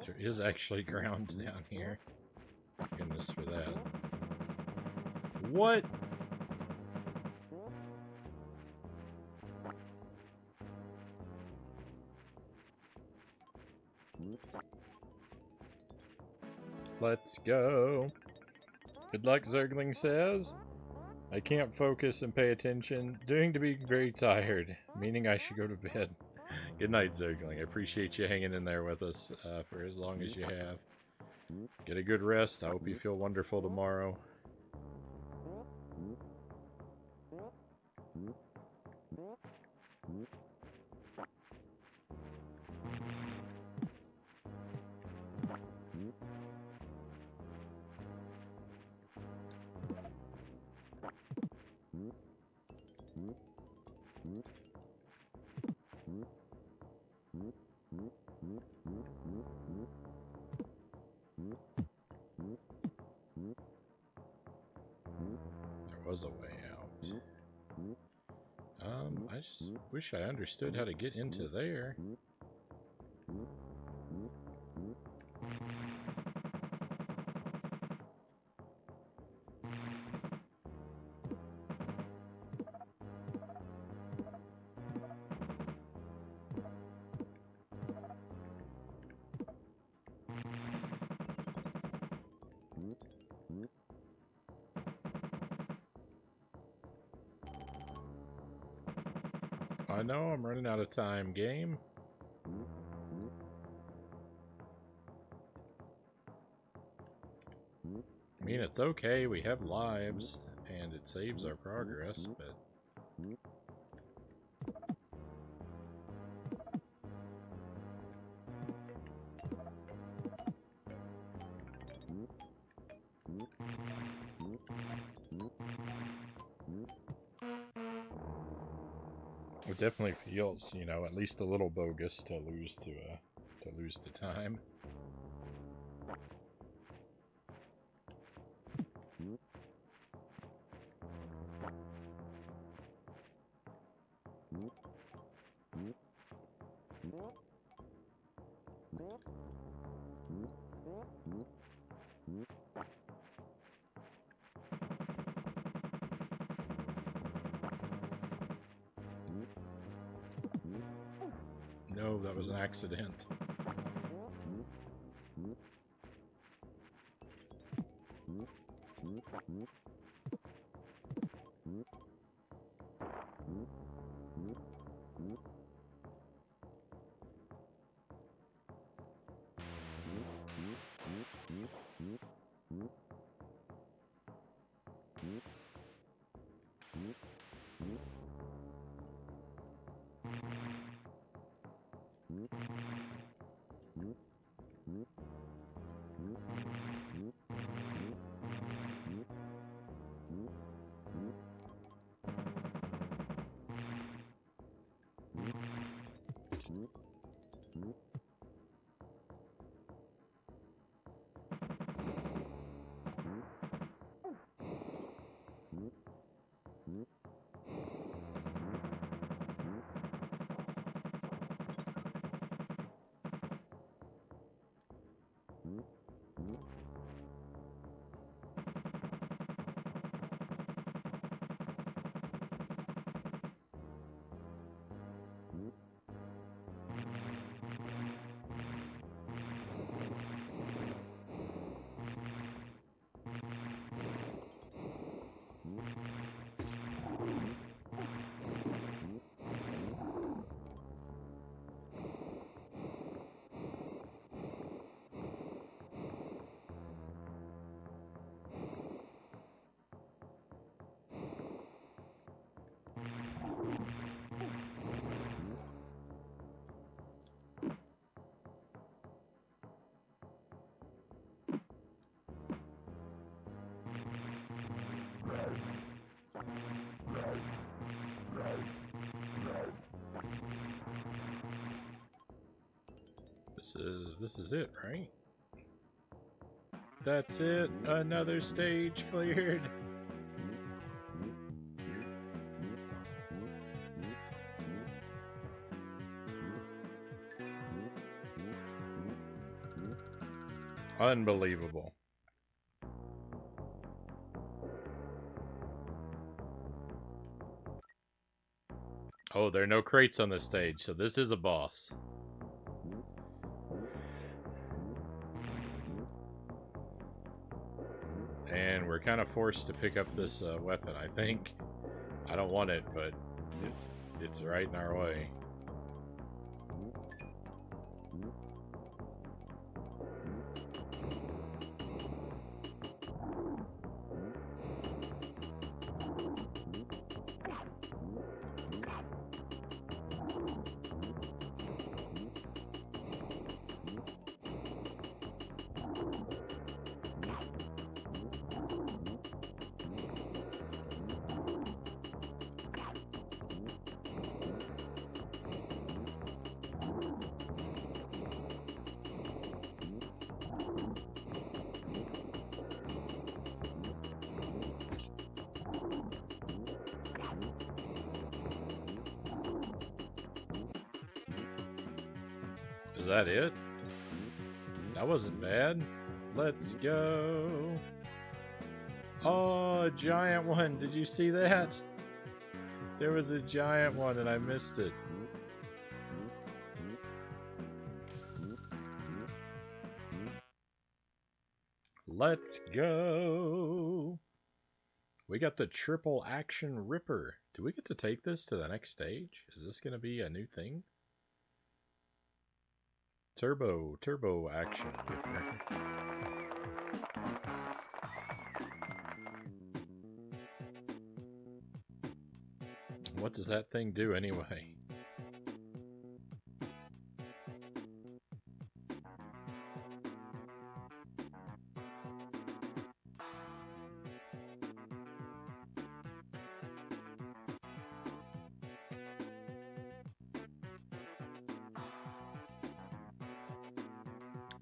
There is actually ground down here. Thank goodness for that. What? Let's go. Good luck, Zergling says. I can't focus and pay attention. Doing to be very tired, meaning I should go to bed. Good night, Zergling. I appreciate you hanging in there with us for as long as you have. Get a good rest. I hope you feel wonderful tomorrow. was a way out. I just wish I understood how to get into there. I know I'm running out of time, game. I mean, it's okay, we have lives, and it saves our progress, but... It definitely feels, you know, at least a little bogus to lose to time. No, that was an accident. This is it, right? That's it. Another stage cleared. Unbelievable. Oh, there are no crates on this stage, so this is a boss. And we're kind of forced to pick up this weapon, I think. I don't want it, but it's right in our way. Is that it? That wasn't bad. Let's go. Oh, a giant one. Did you see that? There was a giant one and I missed it. Let's go. We got the triple action ripper. Do we get to take this to the next stage? Is this going to be a new thing? Turbo action ripper. What does that thing do anyway?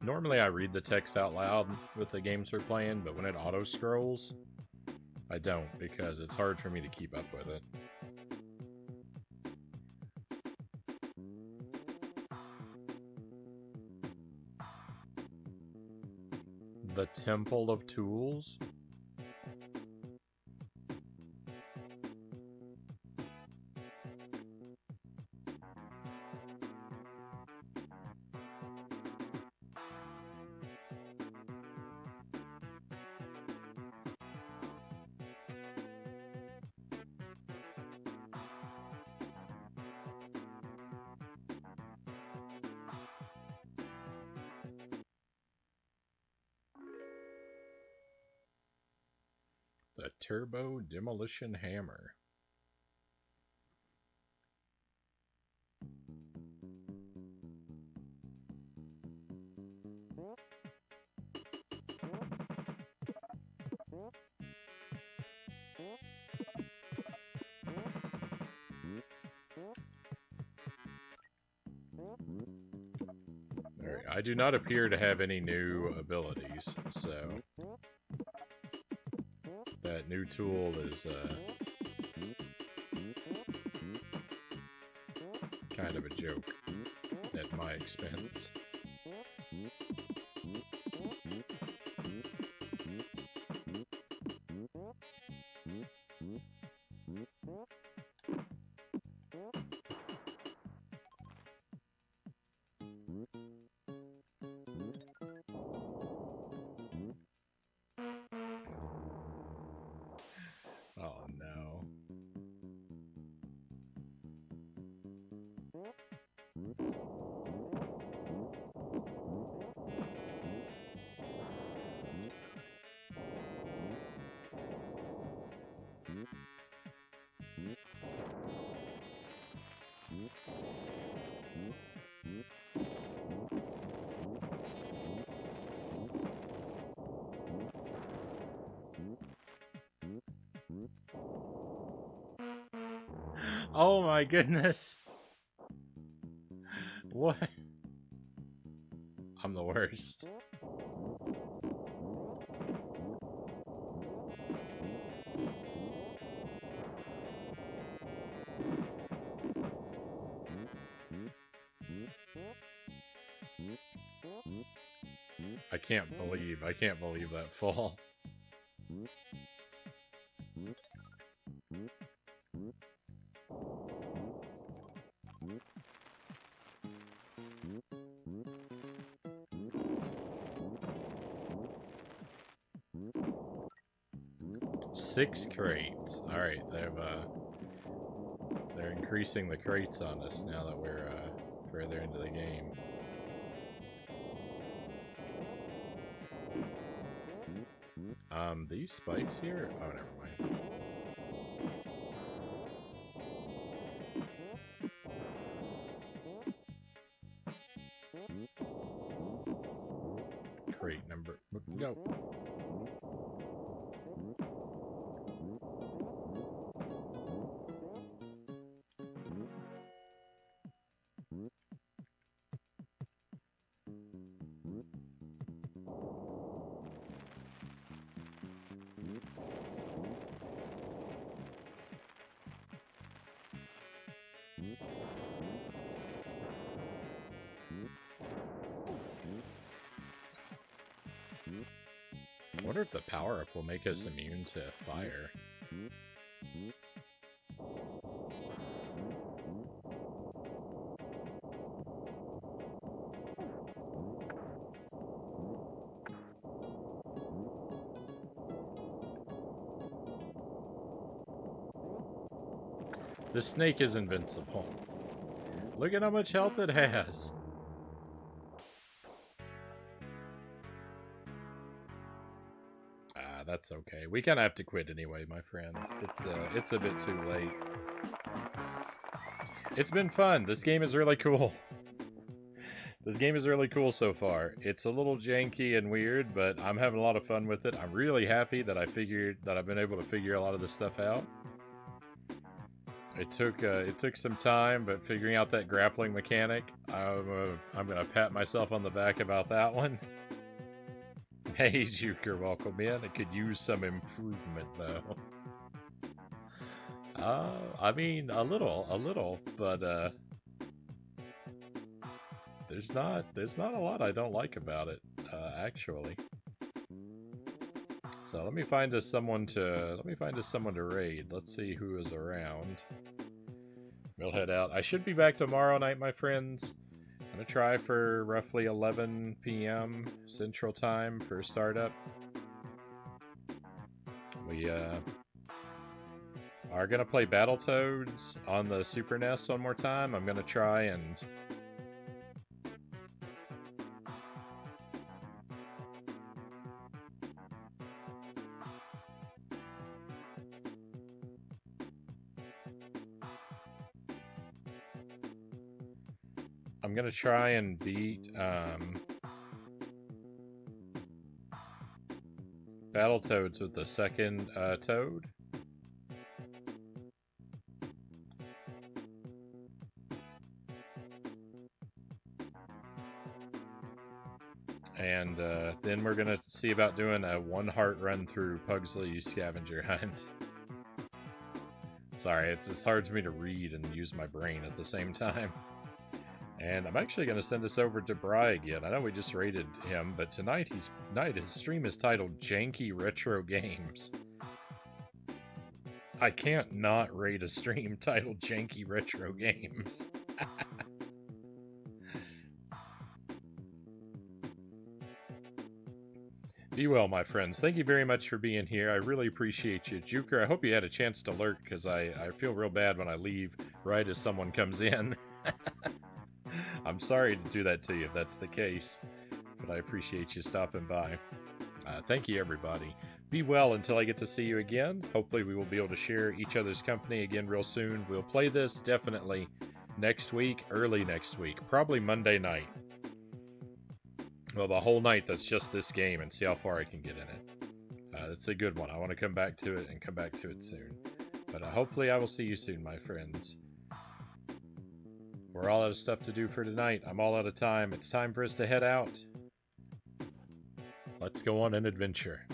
Normally I read the text out loud with the games we're playing, but when it auto-scrolls, I don't, because it's hard for me to keep up with it. The Temple of Tools? The Turbo Demolition Hammer. Alright, I do not appear to have any new abilities, so that new tool is kind of a joke at my expense. Oh no. Oh my goodness. What? I'm the worst. I can't believe that fall. Six crates. Alright, they're increasing the crates on us now that we're further into the game. These spikes here? Oh, never mind. Crate number... No. wonder if the power-up will make us immune to fire. The snake is invincible. Look at how much health it has. That's okay. We kind of have to quit anyway, my friends. It's a bit too late. It's been fun. This game is really cool. This game is really cool so far. It's a little janky and weird, but I'm having a lot of fun with it. I'm really happy that I've been able to figure a lot of this stuff out. It took some time, but figuring out that grappling mechanic, I'm gonna pat myself on the back about that one. Hey, Juker, welcome in. It could use some improvement, though. I mean, a little, but there's not a lot I don't like about it, actually. So let me find us someone to raid. Let's see who is around. We'll head out. I should be back tomorrow night, my friends. I'm gonna try for roughly 11 p.m. Central Time for startup. We are gonna play Battletoads on the Super NES one more time. I'm gonna try and beat Battletoads with the second Toad. And then we're gonna see about doing a one-heart run through Pugsley's scavenger hunt. Sorry, it's hard for me to read and use my brain at the same time. And I'm actually going to send this over to Bry again. I know we just rated him, but tonight his stream is titled Janky Retro Games. I can't not rate a stream titled Janky Retro Games. Be well, my friends. Thank you very much for being here. I really appreciate you. Juker, I hope you had a chance to lurk, because I feel real bad when I leave right as someone comes in. I'm sorry to do that to you if that's the case, but I appreciate you stopping by. Thank you, everybody. Be well until I get to see you again. Hopefully we will be able to share each other's company again real soon. We'll play this definitely next week, early next week, probably Monday night. Well, the whole night that's just this game and see how far I can get in it. It's a good one. I want to come back to it and come back to it soon. But hopefully I will see you soon, my friends. We're all out of stuff to do for tonight. I'm all out of time. It's time for us to head out. Let's go on an adventure.